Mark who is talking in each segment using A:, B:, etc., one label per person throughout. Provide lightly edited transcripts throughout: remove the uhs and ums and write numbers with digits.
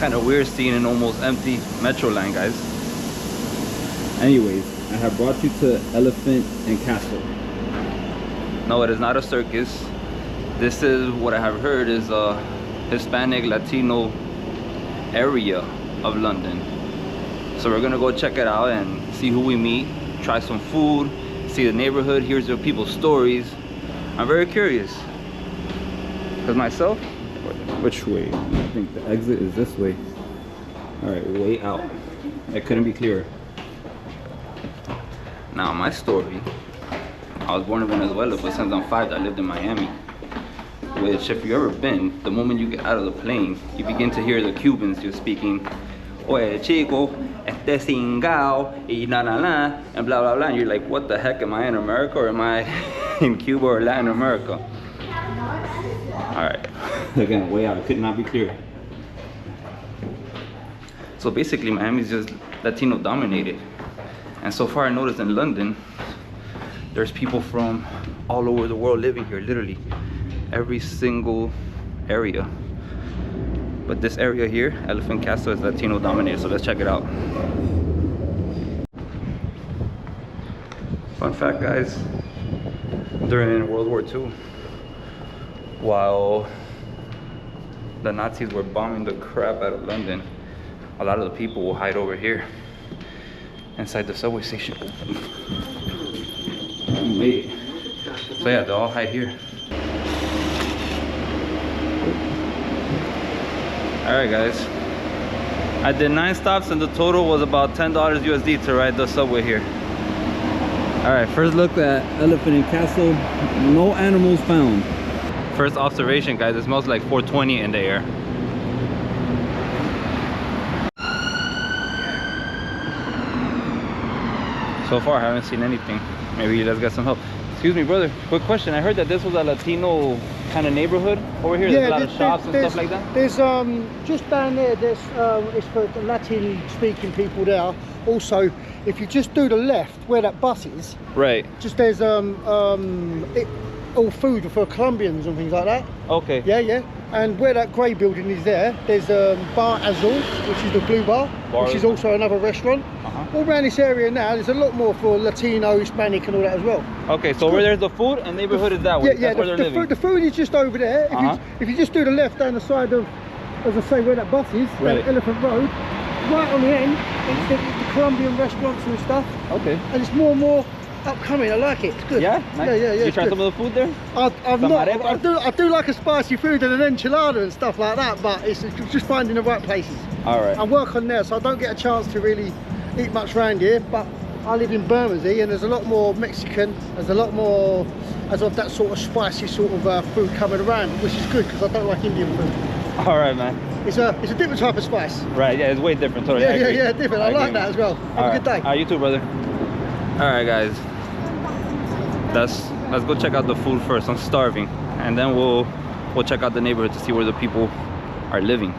A: kind of weird seeing an almost empty metro line, guys.
B: Anyways, I have brought you to Elephant and Castle.
A: No, it is not a circus. This is what I have heard is a Hispanic Latino area of London. So we're gonna go check it out and see who we meet, try some food, see the neighborhood, hear the people's stories. I'm very curious. Because myself,
B: Which way? I think the exit is this way. All right, way out. It couldn't be clearer.
A: now my story, I was born in Venezuela, but since I'm 5, I lived in Miami. Which, if you've ever been, the moment you get out of the plane, you begin to hear the Cubans just speaking, oye chico, este cingao, y na na na, and blah blah blah. And you're like, what the heck, am I in America or am I in Cuba or Latin America? Alright.
B: Again, way out. It could not be clearer.
A: So basically, Miami's just Latino dominated. And so far I noticed in London, there's people from all over the world living here, literally. Every single area. But this area here, Elephant Castle, is Latino dominated, so let's check it out. Fun fact, guys, during World War II, while the Nazis were bombing the crap out of London, a lot of the people will hide over here inside the subway station. So yeah, they all hide here. Alright guys, I did 9 stops and the total was about $10 USD to ride the subway here.
B: Alright, first look at Elephant and Castle. No animals found.
A: First observation, guys, it smells like 420 in the air. So far I haven't seen anything. Maybe you guys got some help. Excuse me, brother, quick question. I heard that this was a Latino kind of neighborhood over here. There's a lot of shops and stuff like that.
C: There's just down there, there's it's for the Latin speaking people there. Also, if you just do the left where that bus is,
A: Right.
C: just there's all food for Colombians and things like that.
A: Okay.
C: Yeah. And where that grey building is there's Bar Azul, which is the blue bar, which is also another restaurant. All around this area now, there's a lot more for Latino, Hispanic and all that as well.
A: Okay, so where there's the food and neighborhood is that way.
C: Yeah,
A: That's where they're living.
C: the food is just over there. If you just do the left down the side of, as I say, where that bus is,
A: Right.
C: Elephant Road, right on the end, it's the Colombian restaurants and stuff.
A: Okay.
C: And it's more and more upcoming. I like it. It's good.
A: Yeah? Nice.
C: Yeah.
A: You try some of the food there?
C: I do like a spicy food and an enchilada and stuff like that, but it's just finding the right places.
A: All right.
C: I work on there, so I don't get a chance to really eat much around here, but I live in Bermondsey and there's a lot more Mexican, there's a lot more as of that sort of spicy sort of food coming around, which is good because I don't like Indian food.
A: All right, man.
C: It's a different type of spice.
A: Right, yeah, it's way different. Totally.
C: Yeah, different. I like that as well. Have a good day.
A: All right, you too, brother. All right, guys. Let's go check out the food first. I'm starving, and then we'll check out the neighborhood to see where the people are living.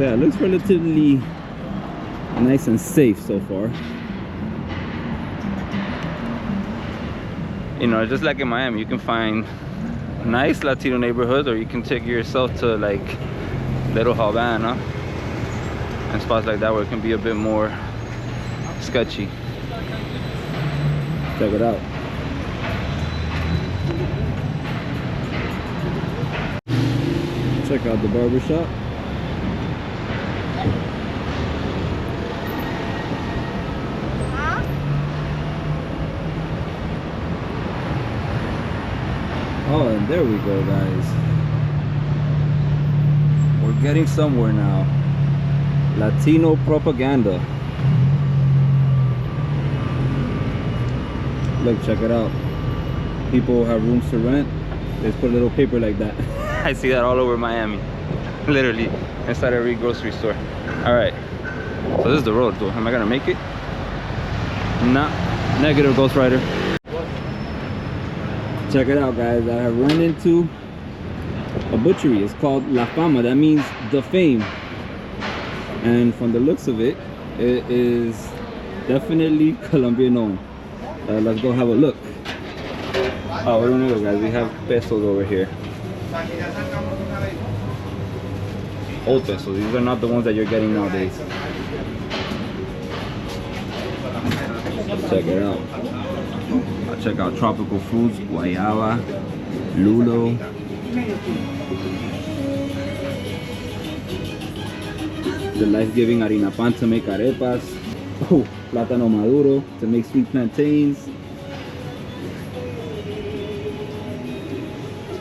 B: Yeah, it looks relatively nice and safe so far.
A: You know, just like in Miami, you can find nice Latino neighborhoods, or you can take yourself to like Little Havana and spots like that where it can be a bit more sketchy.
B: Check it out. Check out the barber shop. Oh, and there we go, guys. We're getting somewhere now. Latino propaganda. Look, check it out. People have rooms to rent. They just put a little paper like that.
A: I see that all over Miami. Literally, inside every grocery store. All right, so this is the road, though. Am I gonna make it? Nah, negative, Ghost Rider.
B: Check it out, guys. I have run into a butchery. It's called La Fama. That means the fame. And from the looks of it, it is definitely Colombian owned. Let's go have a look. Oh, we're gonna go, guys. We have pesos over here. old pesos. These are not the ones that you're getting nowadays. Check it out. Check out tropical fruits, guayaba, lulo. The life-giving harina pan to make arepas. Oh, plátano maduro to make sweet plantains.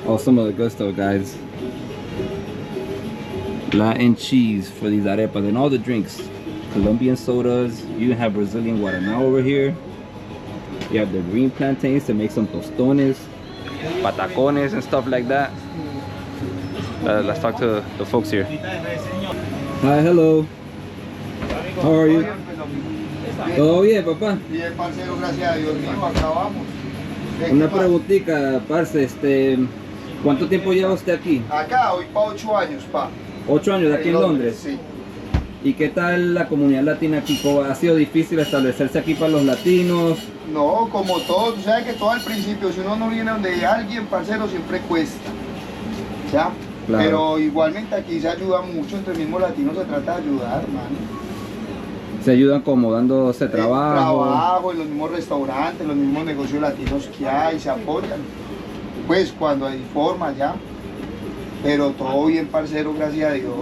B: Oh, some of the good stuff, guys. Latin cheese for these arepas and all the drinks. Colombian sodas. You have Brazilian guaraná over here. You have the green plantains to make some tostones, patacones and stuff like that. Let's talk to the folks here. Hi, hello. How are you? ¿Todo bien, papá?
C: Bien, parcero, gracias a Dios mío, acá vamos.
B: Una preguntita, parce, ¿cuánto tiempo lleva usted aquí?
C: Acá, hoy para 8 años, pa.
B: 8 años aquí en Londres.
C: Sí.
B: ¿Y qué tal la comunidad latina aquí? ¿Ha sido difícil establecerse aquí para los latinos?
C: No, como todo, tú sabes que todo al principio, si uno no viene donde hay alguien, parcero, siempre cuesta. ¿Ya?
B: Claro.
C: Pero igualmente aquí se ayuda mucho, entre mismos latinos se trata de ayudar, hermano.
B: ¿Se ayudan como dándose trabajo?
C: Trabajo en los mismos restaurantes, los mismos negocios latinos que hay, se apoyan. Pues cuando hay forma ya. Pero todo bien, parcero, gracias a Dios.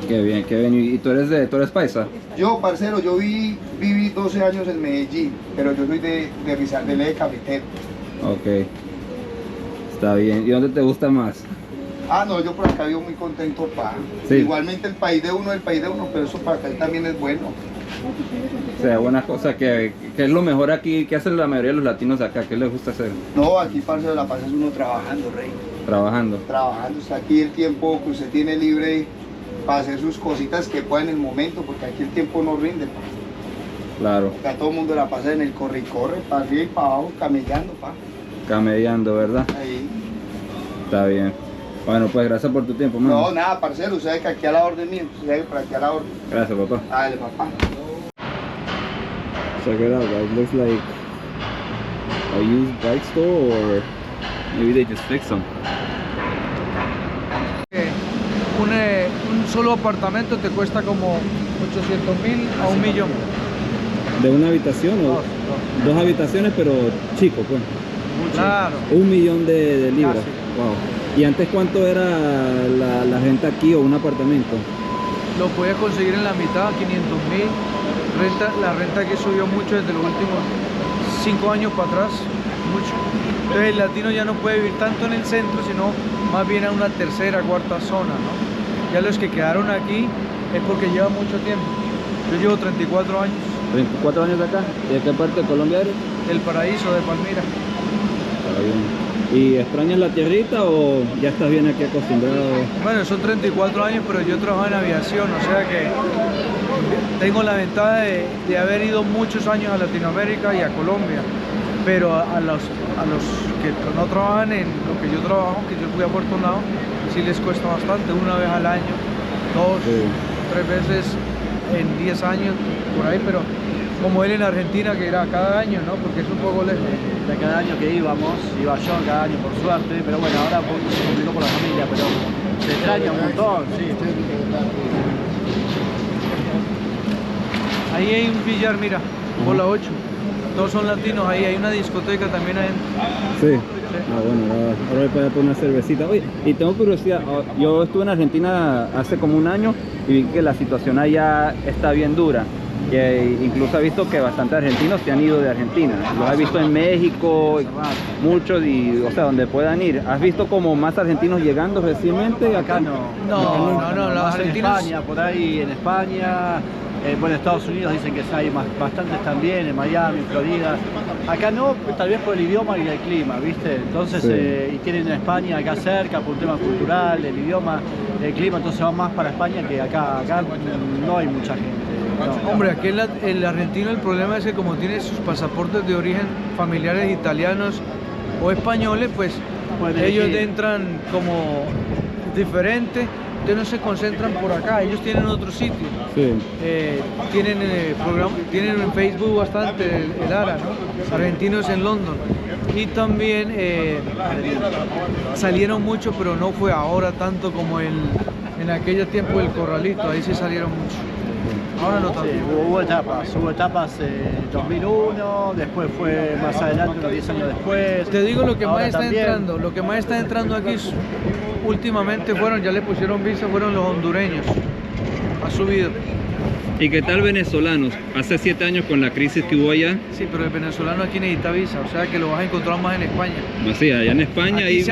B: Qué bien, qué bien. ¿Y tú eres paisa?
C: Yo, parcero, yo viví 12 años en Medellín, pero yo soy de Risaralda de Cafetero.
B: Ok. Está bien. ¿Y dónde te gusta más?
C: Ah, no, yo por acá vivo muy contento, pa.
B: Sí.
C: Igualmente el país de uno, pero eso para acá también es bueno.
B: O sea, buena cosa, que es lo mejor aquí, que hacen la mayoría de los latinos acá, ¿qué les gusta hacer?
C: No, aquí, parcero, la pasas uno trabajando, rey.
B: Trabajando.
C: Trabajando, está aquí el tiempo que usted tiene libre para hacer sus cositas que pueda en el momento, porque aquí el tiempo no rinde, pa.
B: Claro.
C: Acá todo el mundo la pasa en el corre y corre, para arriba y para abajo, camellando, pa.
B: Camellando, ¿verdad?
C: Ahí.
B: Está bien. Bueno, pues gracias por tu tiempo, mano.
C: No, nada, parcero, usted sabe que aquí a la orden mío, usted sabe que por aquí a la orden.
B: Gracias, papá.
C: Dale, papá.
B: Check it out, guys. Looks like a used bike store, or maybe they just fixed them.
D: Un solo apartamento te cuesta como 800.000 a 1 millón.
B: ¿De una habitación o?
D: Dos.
B: Dos habitaciones, pero chico, pues.
D: Claro.
B: 1 millón de libras.
D: Casi.
B: Wow. ¿Y antes cuánto era la renta aquí o un apartamento?
D: Lo puedes conseguir en la mitad, 500.000. La renta aquí subió mucho desde los últimos 5 años para atrás. Mucho. Entonces el latino ya no puede vivir tanto en el centro, sino más bien a una tercera, cuarta zona, ¿no? Ya los que quedaron aquí es porque llevan mucho tiempo. Yo llevo 34 años.
B: 34 años de acá. ¿Y de qué parte de Colombia eres?
D: El Paraíso de Palmira.
B: Está bien. ¿Y extrañas la tierrita o ya estás bien aquí acostumbrado?
D: Bueno, son 34 años, pero yo trabajo en aviación, o sea que tengo la ventaja de haber ido muchos años a Latinoamérica y a Colombia, pero a los que no trabajan en lo que yo trabajo, que yo fui afortunado, sí les cuesta bastante, una vez al año, 2,
B: Sí.
D: 3 veces en 10 años, por ahí, pero como él en Argentina, que era cada año, ¿no? Porque es un poco lejos.
E: De cada año que iba yo cada año por suerte, pero bueno, ahora se complicó por la familia, pero se extraña un montón, sí.
D: Ahí hay un billar, mira, por la 8. Todos son latinos, ahí hay una discoteca también adentro.
B: Sí. Ah, bueno, ahora le puedo poner una cervecita. Oye, y tengo curiosidad, yo estuve en Argentina hace como un año y vi que la situación allá está bien dura. Que incluso he visto que bastantes argentinos se han ido de Argentina. Los he visto en México, muchos, y o sea, donde puedan ir. ¿Has visto como más argentinos llegando recientemente?
E: Acá no.
D: No, los
E: Más en
D: argentinos...
E: España, por ahí en España, bueno, en Estados Unidos dicen que hay bastantes también, en Miami, Florida. Acá no, tal vez por el idioma y el clima, ¿viste? Entonces,
B: Sí.
E: y tienen en España acá cerca, por un tema cultural, el idioma, el clima, entonces van más para España que acá. Acá no hay mucha gente. No.
D: Hombre, aquí el argentino el problema es que como tiene sus pasaportes de origen familiares italianos o españoles, pues ellos entran como diferente, entonces no se concentran por acá, ellos tienen otro sitio.
B: Sí.
D: Tienen en Facebook bastante el ARA, ¿no? Argentinos en London. Y también salieron mucho, pero no fue ahora tanto como en En aquel tiempo el corralito, ahí sí salieron mucho. Ahora no tanto.
E: Sí, hubo etapas en 2001, después fue más adelante, unos 10 años después.
D: Te digo lo que
E: Ahora
D: más está
E: también.
D: entrando, lo que más está entrando aquí últimamente ya le pusieron visa, fueron los hondureños. Ha subido.
B: ¿Y qué tal venezolanos? Hace 7 años con la crisis que hubo allá,
D: Sí, pero el venezolano aquí necesita visa, o sea que lo vas a encontrar más en España.
B: pues sí, allá en España
D: Aquí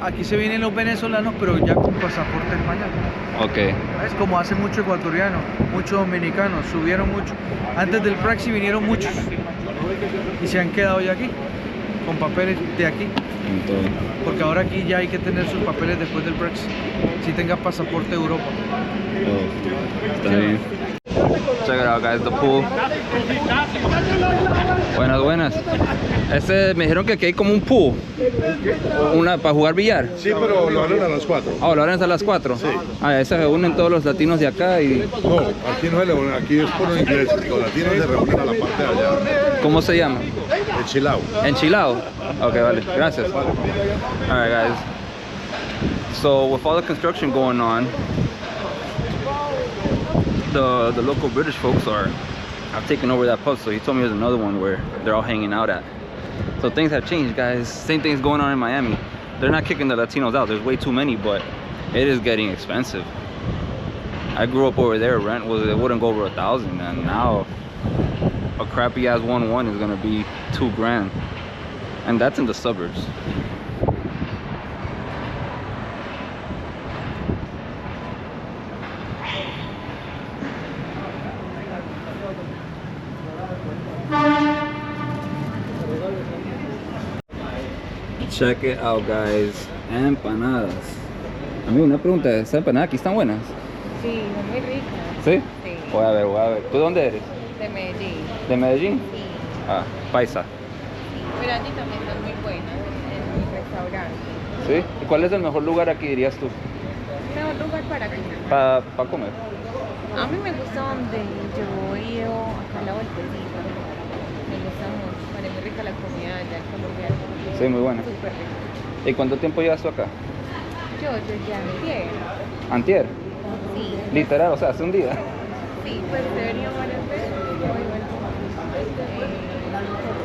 D: aquí se vienen los venezolanos, pero ya con pasaporte español.
B: Ok.
D: Es como hace mucho ecuatoriano, muchos dominicanos, subieron mucho. Antes del Brexit vinieron muchos y se han quedado ya aquí, con papeles de aquí.
B: Entonces,
D: Porque ahora aquí ya hay que tener sus papeles después del Brexit, si tengas pasaporte de Europa.
B: oh, está bien.
A: Check it out, guys, the pool. Buenas, buenas. Me dijeron que aquí hay como un pool. Para jugar billar.
F: Sí, pero lo harán a las 4.
A: Ah, lo harán a las 4.
F: Sí.
A: Ah, ahí se reúnen todos los latinos de acá y...
F: No, aquí no se reúnen, aquí es por inglés. Los latinos se reúnen a la parte de allá,
A: ¿Cómo se llama?
F: el chilao.
A: Enchilado. Ok, vale. Gracias. Alright, guys. So, with all the construction going on, the local British folks have taken over that pub. So he told me there's another one where they're all hanging out at. So things have changed, guys. Same thing's going on in Miami. They're not kicking the Latinos out. There's way too many, but it is getting expensive. I grew up over there. Rent it wouldn't go over 1,000, and now a crappy ass 1-1 is gonna be $2,000, and that's in the suburbs. Check it out, guys. Empanadas. Amigo, una pregunta. ¿Esas empanadas aquí están buenas?
G: Sí, son muy ricas.
A: ¿Sí?
G: Sí.
A: Voy a ver, voy a ver. ¿Tú de dónde eres?
G: De Medellín.
A: ¿De Medellín?
G: Sí.
A: Ah, paisa.
G: Pero allí también son muy buenas en mi restaurante.
A: ¿Sí? ¿Y cuál es el mejor lugar aquí, dirías tú?
G: Mejor lugar para comer.
A: Para comer.
G: A mí me gusta donde yo he ido acá a la vueltecita. Me gusta mucho. Parece muy rica la comida allá en Colombia.
A: Sí, muy buena.
G: Súper rica.
A: ¿Y cuánto tiempo llevas tú acá?
G: Yo ya antier.
A: ¿Antier?
G: Sí.
A: Literal, o sea, hace un día.
G: Sí, pues he venido varias veces. Yo igual,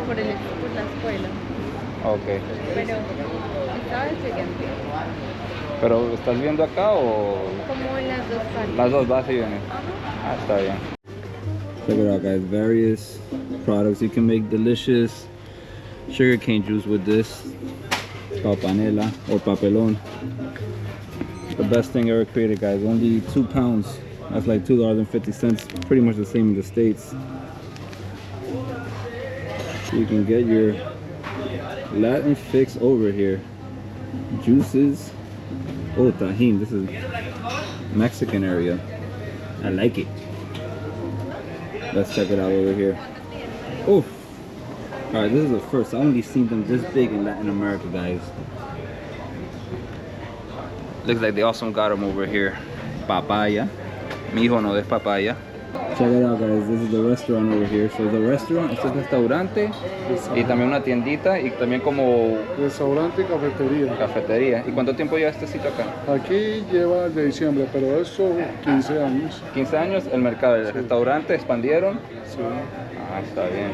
G: por la escuela.
A: Ok.
G: Pero esta vez llegué antier.
A: ¿Pero estás viviendo acá o...?
G: Como en las dos partes.
A: Las dos vas y vienes. Ah, está bien. Check it out, guys. Various products. You can make delicious sugarcane juice with this. It's called panela or papelón. The best thing ever created, guys. Only 2 pounds. That's like $2.50. Pretty much the same in the States. You can get your Latin fix over here. Juices. Oh, tajin. This is Mexican area. I like it. Let's check it out over here. Oof. Alright, this is the first. I only seen them this big in Latin America, guys. Looks like they also got them over here. Papaya. Mi hijo no es papaya. Check it out, guys. This is the restaurant over here. So, the restaurant, este es restaurante y también una tiendita y también como
H: Restaurante y cafetería.
A: cafetería. ¿Y cuánto tiempo lleva este sitio acá?
H: Aquí lleva de diciembre, pero eso 15 años.
A: 15 años, el mercado, el restaurante expandieron.
H: Sí.
A: Ah, está bien.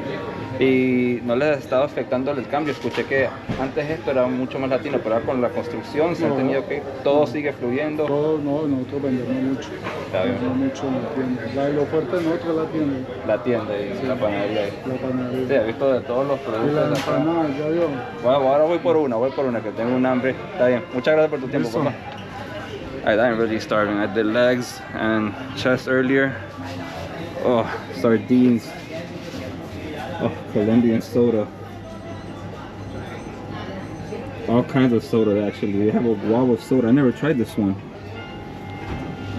A: ¿Y no les ha estado afectando el cambio? Escuché que antes esto era mucho más latino, pero ahora con la construcción se han
H: No.
A: tenido que... Todo sigue fluyendo.
H: Todo, no, nosotros vendemos mucho.
A: Está bien.
H: Vendemos mucho en la tienda. Lo fuerte de nosotros es la tienda.
A: La tienda y la panadería.
H: La
A: Sí,
H: panadería.
A: he visto de todos los
H: Y la
A: productos de acá.
H: empanada, ya vio.
A: Bueno, ahora voy por una, que tengo un hambre. Está bien. Muchas gracias por tu tiempo,
H: Listo.
A: papá. I'm really starving. I did legs and chest earlier. Oh, sardines. Oh, Colombian soda. All kinds of soda, actually. They have a guava soda. I never tried this one.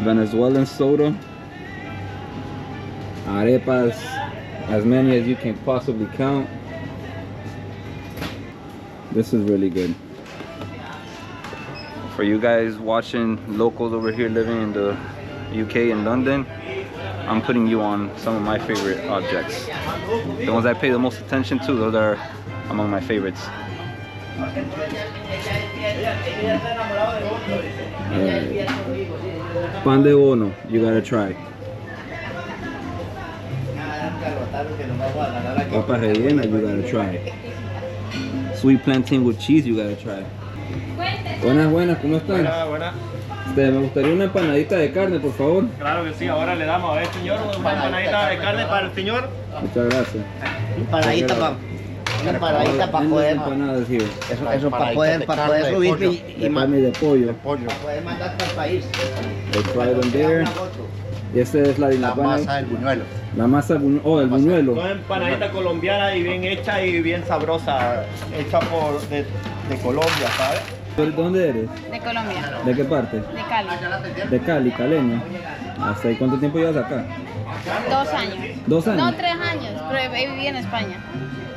A: Venezuelan soda. Arepas. As many as you can possibly count. This is really good. For you guys watching locals over here living in the UK and London, I'm putting you on some of my favorite objects. The ones I pay the most attention to, those are among my favorites.
B: Pan de bono, you gotta try. Papas rellenas, you gotta try. Sweet plantain with cheese, you gotta try. Buenas, buenas, ¿cómo están?
I: Buena.
B: Me gustaría una empanadita de carne, por favor.
I: Claro que sí, ahora le damos a ver, señor, una empanadita de carne para el señor.
B: Muchas gracias.
J: Empanadita para poder.
B: Empanadas here.
J: Eso para poder subir y
B: Carne de pollo.
J: poder mandar para el país.
B: It's right on there. Y esta es la
F: masa del buñuelo.
B: La masa del buñuelo.
I: Una empanadita colombiana y bien hecha y bien sabrosa, hecha de Colombia, ¿sabes?
B: ¿Dónde eres?
G: De Colombia,
B: ¿De qué parte?
G: de Cali.
B: De Cali, caleña. ¿Hasta ahí cuánto tiempo llevas acá?
G: 2 años.
B: 2 años.
G: No, 3 años, pero viví en España.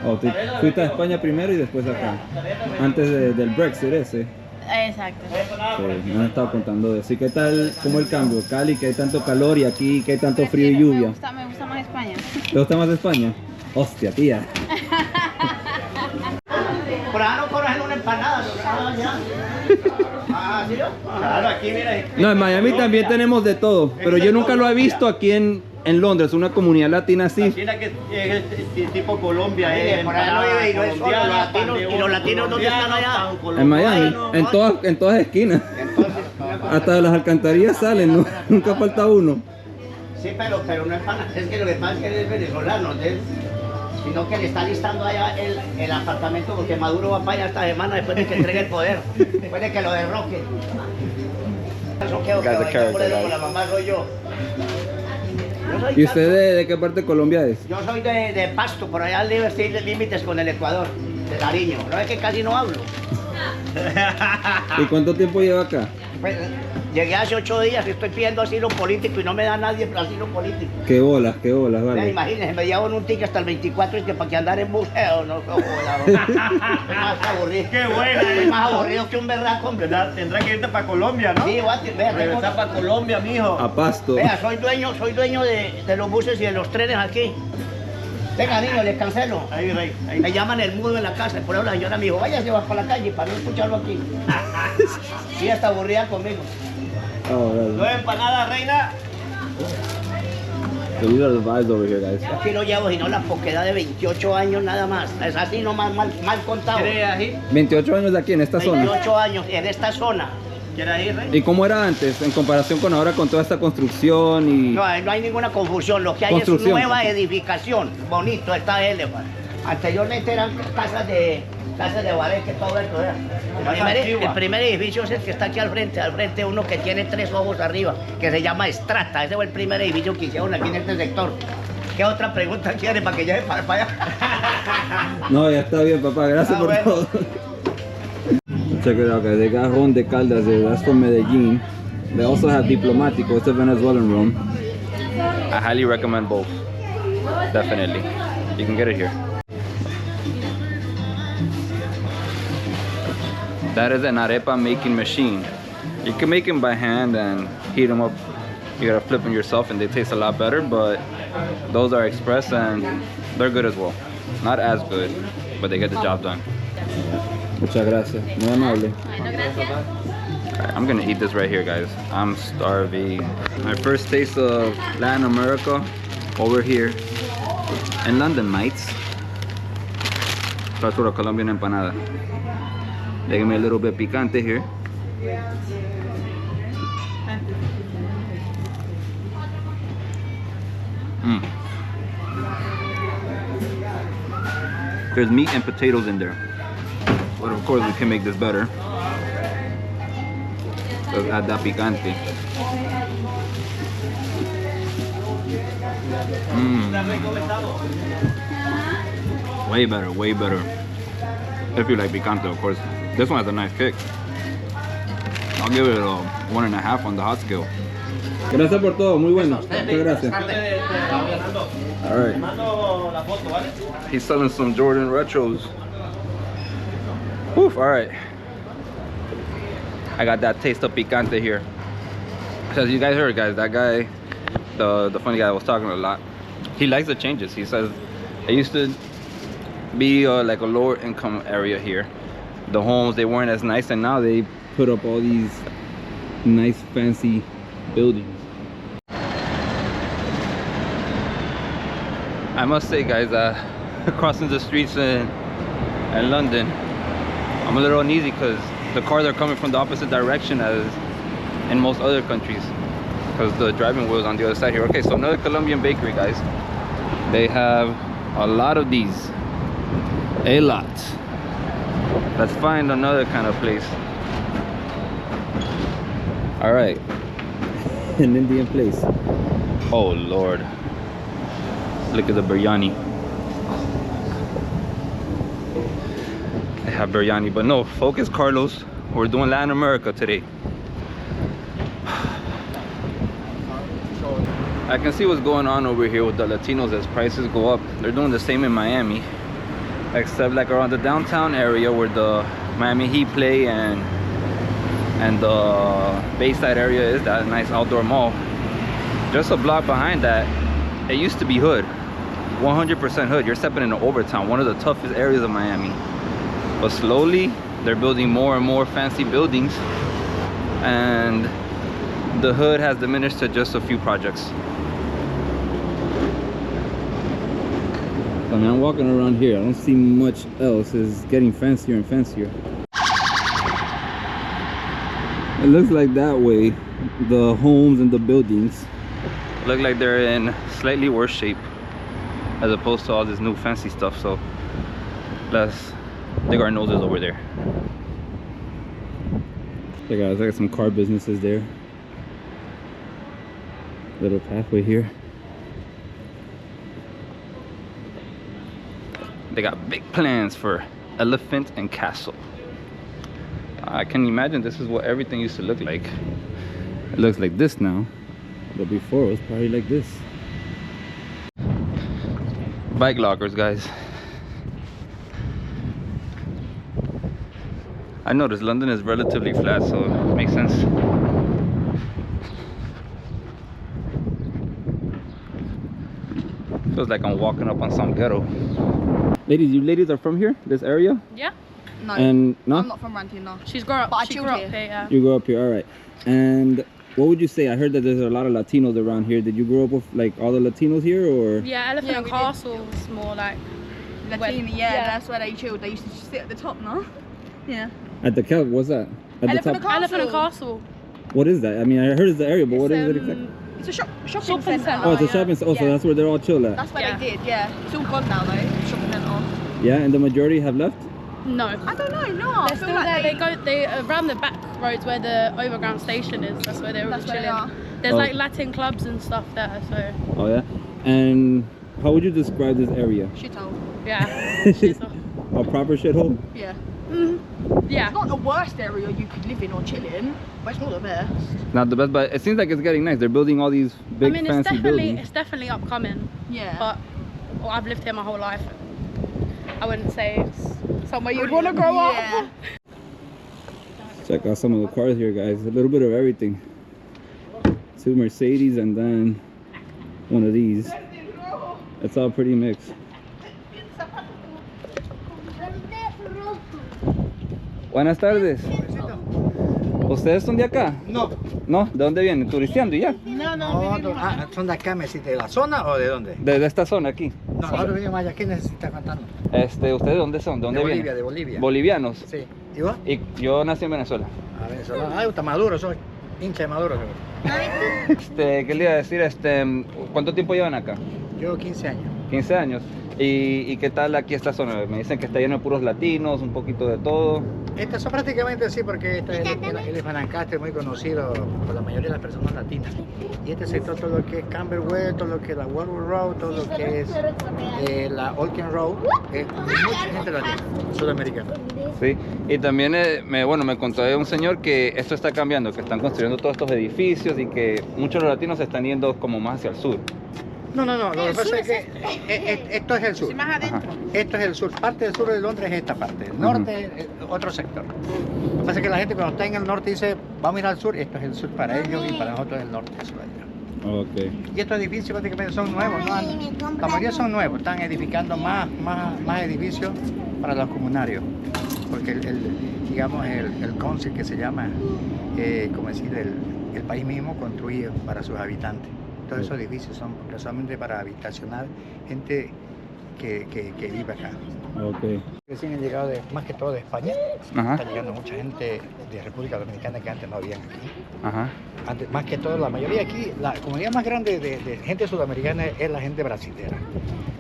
B: Oh, tú fuiste a España primero y después acá. Antes del Brexit ese.
G: Exacto.
B: Me han estado contando de eso. ¿Y qué tal, cómo el cambio? Cali, que hay tanto calor y aquí que hay tanto frío y lluvia.
G: Me gusta más España.
B: ¿Te gusta más España? Hostia, tía.
J: Por ahí no conocen una empanada. Ah, ¿sí?
I: Claro, aquí mira.
B: No, en Miami también tenemos de todo, pero yo nunca lo he visto aquí en Londres, una comunidad latina así.
I: China que es tipo Colombia,
J: Por allá no vive y no es solo los latinos. ¿Y los latinos dónde están allá?
B: En Miami, en todas esquinas. Hasta de las alcantarillas salen, ¿no? Nunca falta uno.
J: Sí, pero no es para es que lo que pasa es que él es venezolano, sino que le está listando allá el apartamento porque Maduro va para allá esta semana después de que entregue el poder, después de que lo derroque. Eso quedó con la mamá soy yo.
B: ¿Y usted de qué parte de Colombia es?
J: Yo soy de Pasto, por allá al límites con el Ecuador, de Nariño. No es que casi no hablo.
B: ¿Y cuánto tiempo lleva acá?
J: Pues, llegué hace 8 días y estoy pidiendo asilo político y no me da nadie asilo político.
B: Qué bolas, vale.
J: Imagínense, me llevan un ticket hasta el 24 y que para que andar en museo, no más aburrido.
I: Qué buena,
J: Estoy más aburrido que un berraco, hombre.
I: Tendrá que irte para Colombia, ¿no?
J: Sí, vea,
I: Regresar para Colombia, mijo.
B: A Pasto.
J: vea, soy dueño de los buses y de los trenes aquí. Venga, niño, le cancelo.
I: Ahí, Rey. Ahí.
J: Me llaman el mudo en la casa, por ahora la señora me dijo, vaya, se va para la calle para no escucharlo aquí. Sí, está aburrida conmigo.
B: Oh,
I: Dos
B: vale.
I: empanadas, reina.
B: So these are the vibes over here, guys.
J: Yo aquí no llevo sino la poquedad de 28 años nada más. Es así nomás mal contado.
I: ¿Quieres ahí?
B: 28 años de aquí en esta zona.
J: 28 años en esta zona.
I: ¿Quieres ir, Rey?
B: ¿Y cómo era antes en comparación con ahora con toda esta construcción y
J: No hay ninguna confusión. Lo que hay
B: Construcción.
J: es nueva edificación. Bonito está él. Anteriormente eran casas de bareque, todo esto. El primer edificio es el que está aquí al frente uno que tiene 3 ojos arriba, que se llama Estrata. Ese fue el primer edificio que hicieron aquí en este sector. ¿Qué otra pregunta quiere para que lleve para allá?
B: No, ya está bien, papá. Gracias por
J: bueno.
B: todo. Check it out, guys. They got Ron de Caldas there. That's from Medellin. They also have Diplomático. It's a Venezuelan rum.
A: I highly recommend both. Definitely. You can get it here. That is an arepa making machine. You can make them by hand and heat them up. You gotta flip them yourself and they taste a lot better, but those are express and they're good as well. Not as good, but they get the job done.
B: Muchas gracias. Muy amable.
G: Bueno, gracias.
A: Alright, I'm gonna eat this right here, guys. I'm starving. My first taste of Latin America over here in London, mates. Starts with a Colombian empanada. They give me a little bit picante here. There's meat and potatoes in there. But of course we can make this better. Let's add that picante. Way better, way better. If you like picante, of course. This one has a nice kick. I'll give it a 1.5 on the hot scale.
B: Gracias por todo. Muy bueno. Muchas gracias. Alright.
A: He's selling some Jordan retros. Oof, alright. I got that taste of picante here. As you guys heard, guys, that guy, the funny guy I was talking a lot, he likes the changes. He says it used to be like a lower income area here. The homes, they weren't as nice, and now they
B: Put up all these nice fancy buildings.
A: I must say, guys, crossing the streets in London, I'm a little uneasy because the cars are coming from the opposite direction as in most other countries, because the driving wheel's on the other side here. Okay, so another Colombian bakery, guys. They have a lot of these. A lot. Let's find another kind of place. All right.
B: An Indian place.
A: Oh Lord, look at the biryani. They have biryani, but no, focus, Carlos. We're doing Latin America today. I can see what's going on over here with the Latinos as prices go up. They're doing the same in Miami, except like around the downtown area where the Miami Heat play and the Bayside area is that nice outdoor mall. Just a block behind that, it used to be hood, 100% hood. You're stepping into Overtown, one of the toughest areas of Miami. But slowly, they're building more and more fancy buildings, and the hood has diminished to just a few projects.
B: I mean, I'm walking around here, I don't see much else. It's getting fancier and fancier. It looks like that way, the homes and the buildings
A: Look like they're in slightly worse shape as opposed to all this new fancy stuff. So let's dig our noses over there.
B: Hey guys, I got some car businesses there. Little pathway here.
A: They got big plans for Elephant and Castle. I can imagine this is what everything used to look like.
B: It looks like this now, but before it was probably like this.
A: Bike lockers, guys. I noticed London is relatively flat, so it makes sense. Feels like I'm walking up on some ghetto.
B: Ladies, you ladies are from here, this area?
K: Yeah. No.
B: And no?
K: I'm not from Ranty, no.
G: She's grew up.
K: But
G: She grew up here. Yeah.
B: You grew up here, all right. And what would you say? I heard that there's a lot of Latinos around here. Did you grow up with like all the Latinos here, or?
G: Yeah, Elephant and Castle was more like
K: Latina, yeah, that's where they chilled. They used to sit at the top, no? Yeah.
B: At the cap, what's that? At
K: Elephant
B: the
K: and
B: top?
G: Elephant and Castle.
B: What is that? I mean, I heard it's the area, but what is it exactly?
K: It's a shopping centre.
B: Oh, it's a shopping center. Oh, so that's where they're all chill at.
K: That's where they did, yeah. It's all gone now though, shopping centre.
B: Yeah, and the majority have left?
G: No.
K: I don't know, no.
G: They're still there. They around the back roads where the overground station is. That's where they were chilling. There's like Latin clubs and stuff there. So.
B: Oh yeah. And how would you describe this area?
K: Shithole.
G: Yeah.
B: A proper shithole?
K: Yeah.
G: Yeah.
K: It's not the worst area you could live in or chill in, but it's not the best.
B: Not the best, but it seems like it's getting nice. They're building all these big fancy buildings.
G: It's definitely upcoming.
K: Yeah.
G: But I've lived here my whole life. I wouldn't say it's somewhere you'd want to grow up.
B: Check out some of the cars here, guys. A little bit of everything. 2 Mercedes and then one of these. It's all pretty mixed. Buenas tardes. ¿Ustedes son de acá?
L: No.
B: ¿No? ¿De dónde vienen? ¿Turisteando y ya?
L: No, ¿son de acá, de la zona o de dónde?
B: De esta zona aquí.
L: No, nosotros venimos allá, ¿qué necesita contando?
B: ¿Ustedes de dónde son? ¿De dónde
L: Bolivia,
B: vienen?
L: de Bolivia.
B: ¿Bolivianos?
L: Sí. ¿Y vos?
B: Y yo nací en Venezuela.
L: A Venezuela. Ah, está Maduro, soy hincha de Maduro.
B: ¿Qué le iba a decir? ¿Cuánto tiempo llevan acá?
L: Yo 15 años.
B: 15 años. ¿Y qué tal aquí esta zona? Me dicen que está lleno de puros latinos, un poquito de todo.
L: Estas son prácticamente sí, porque el Elephant and Castle es muy conocido por la mayoría de las personas latinas. Y este sector, todo lo que es Camberwell, todo lo que es la Westwood Road, todo lo que es la Olken Road, es mucha gente latina, sudamericana.
B: Sí, y también me contó de un señor que esto está cambiando, que están construyendo todos estos edificios y que muchos de los latinos se están yendo como más hacia el sur.
L: No, lo que pasa es que esto es el sur.
K: Más adentro.
L: Esto es el sur. Parte del sur de Londres es esta parte. El norte es otro sector. Lo que pasa es que la gente cuando está en el norte dice, vamos a ir al sur, esto es el sur para ellos y para nosotros es el norte, eso allá.
B: Okay.
L: Y estos edificios prácticamente son nuevos, ¿no? La mayoría son nuevos, están edificando más edificios para los comunarios. Porque digamos el council que se llama, como decir, el país mismo construye para sus habitantes. Todos esos edificios son solamente para habitacional, gente que vive acá.
B: Okay.
L: Recién han llegado más que todo de España.
B: Ajá.
L: Está llegando mucha gente de República Dominicana que antes no habían aquí.
B: Ajá.
L: Antes, más que todo, la mayoría aquí, la comunidad más grande de gente sudamericana es la gente brasilera.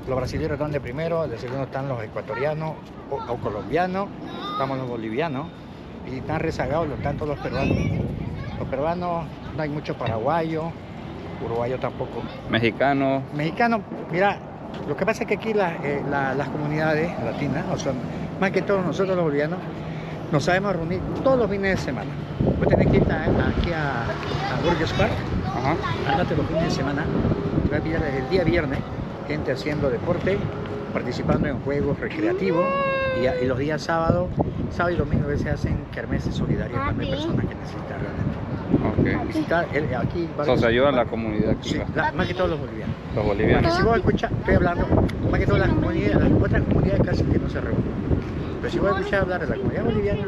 L: Los brasileños están de primero, de segundo están los ecuatorianos o colombianos, estamos los bolivianos y están rezagados tanto los peruanos. Los peruanos no hay muchos paraguayos, uruguayos tampoco.
B: Mexicano.
L: Mexicanos, mira, lo que pasa es que aquí las comunidades latinas, o sea, más que todos nosotros los bolivianos, nos sabemos reunir todos los fines de semana. Vos tenés que ir aquí a Burgess Park, ándate los fines de semana, te vas a pillar desde el día viernes, gente haciendo deporte, participando en juegos recreativos, y los días sábado y domingo a veces hacen kermeses solidarias cuando hay personas que necesitan realmente. Visitar aquí.
B: O sea, ayuda a la comunidad aquí.
L: Sí, más que todos los bolivianos.
B: Los bolivianos.
L: Porque si vos escuchas, estoy hablando, más que todas las comunidades, las otras comunidades casi que no se reúnen. Pero si vos escuchas hablar de la comunidad boliviana,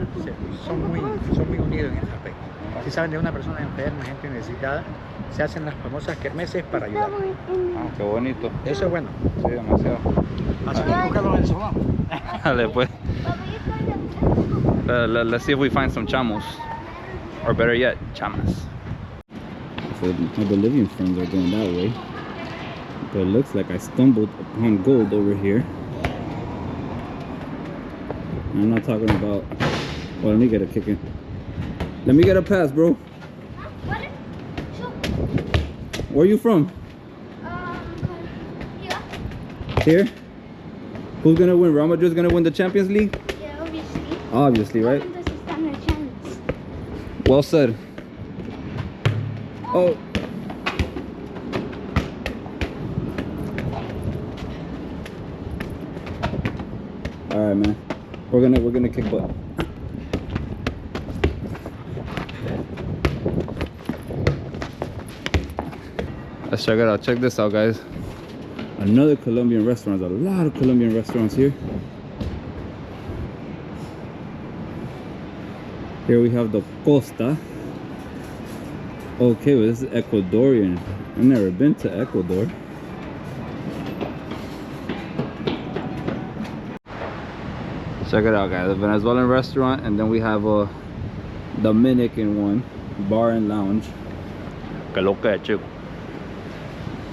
L: son muy unidos en ese aspecto. Si saben de una persona enferma, gente necesitada, se hacen las famosas kermeses para ayudar.
B: Ah, qué bonito.
L: Eso es bueno.
B: Sí, demasiado.
L: Así que busca los venezolanos.
B: Dale, pues. Let's see if we find some chamos. Or better yet, chamas. So my Bolivian friends are going that way. But it looks like I stumbled upon gold over here. I'm not talking about... Well, let me get a kick in. Let me get a pass, bro. Where are you from? Here? Who's gonna win? Real Madrid's gonna win the Champions League?
M: Yeah, obviously.
B: Obviously, right?
M: Stand a chance.
B: Well said. Oh. All right, man. We're gonna kick butt. Let's check it out. Check this out, guys. Another Colombian restaurant. There's a lot of Colombian restaurants here. Here we have the Costa. Okay, well, this is Ecuadorian. I've never been to Ecuador. Check it out, guys. A Venezuelan restaurant, and then we have a Dominican one, bar and lounge. Que lo que, chico.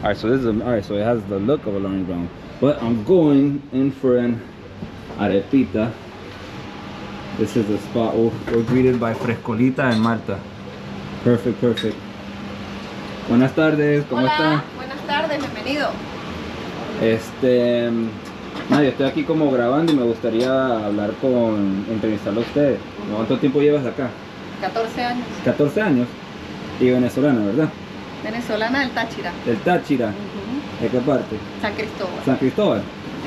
B: Alright, so this is so it has the look of a Lawrence Brown. But I'm going in for an arepita. This is the spot. We're greeted by Frescolita and Marta. Perfect, perfect. Buenas tardes, ¿cómo están?
K: Buenas tardes, bienvenido.
B: Yo estoy aquí como grabando y me gustaría entrevistarlo a ustedes. ¿Cuánto tiempo llevas acá?
K: 14 años.
B: 14 años. Y venezolana, ¿verdad?
K: Venezolana del Táchira.
B: Del Táchira. ¿De qué parte?
K: San Cristóbal.
B: San Cristóbal.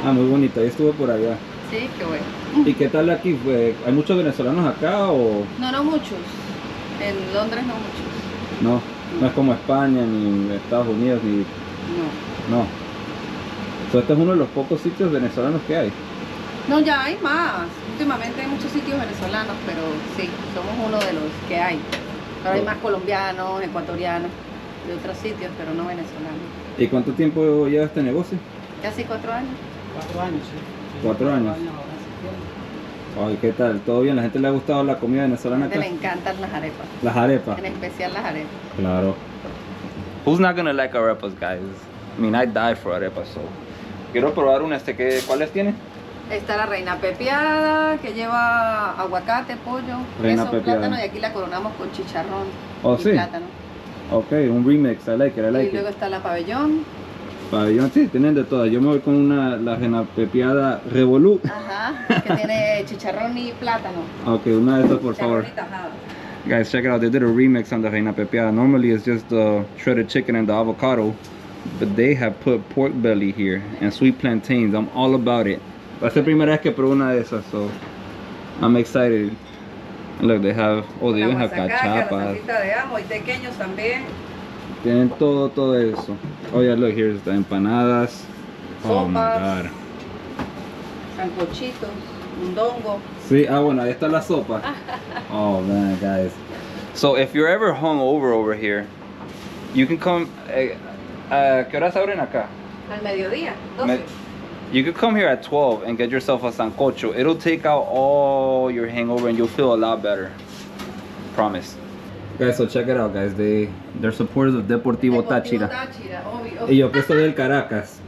B: Ah, muy bonito. Yo estuve por allá.
K: Sí, qué bueno.
B: ¿Y qué tal aquí? ¿Hay muchos venezolanos acá o...?
K: No muchos. En Londres no muchos.
B: No es como España, ni Estados Unidos, ni... No. So, este es uno de los pocos sitios venezolanos que hay.
K: No, ya hay más. Últimamente hay muchos sitios venezolanos, pero sí, somos uno de los que hay. Pero hay más colombianos, ecuatorianos, de otros sitios, pero no venezolanos.
B: ¿Y cuánto tiempo lleva este negocio?
K: Casi 4 años.
L: 4 años, sí.
B: 4 años. Ay, ¿qué tal? ¿Todo bien? ¿La gente le ha gustado la comida venezolana acá?
K: Le encantan las arepas.
B: Las arepas.
K: En especial las arepas.
B: Claro. Who's not gonna like arepas, guys? I mean, I die for arepas, so... Quiero probar una, ¿cuáles tiene?
K: Está la reina pepiada, que lleva aguacate, pollo,
B: reina
K: queso,
B: pepiada.
K: plátano, y aquí la coronamos con chicharrón y
B: sí.
K: plátano.
B: Ok, un remix, I like it.
K: Y luego está la pabellón.
B: Pabellón, sí, tienen de todas. Yo me voy con la reina pepiada Revolú.
K: Ajá, que tiene chicharrón y plátano.
B: Ok, una de esas, por favor. Guys, check it out. They did a remix on the reina pepiada. Normally it's just the shredded chicken and the avocado, but they have put pork belly here and sweet plantains. I'm all about it. Va a ser la primera vez que pruebo una de esas, so I'm excited. Look, they have, they even have cachapas.
K: La salsita de ajo y pequeños también.
B: Tienen todo eso. Oh yeah, look, here's the empanadas. Oh my god.
K: Sancochitos, mondongo.
B: Sí, bueno, ahí está la sopa. Oh man, guys.
A: So if you're ever hungover over here, you can come. ¿Qué horas abren acá?
K: Al mediodía, 12.
A: You could come here at 12 and get yourself a sancocho. It'll take out all your hangover and you'll feel a lot better. Promise. Guys, so check it out, guys. They're supporters of Deportivo Táchira.
K: Obvio.
A: Y yo que soy del Caracas.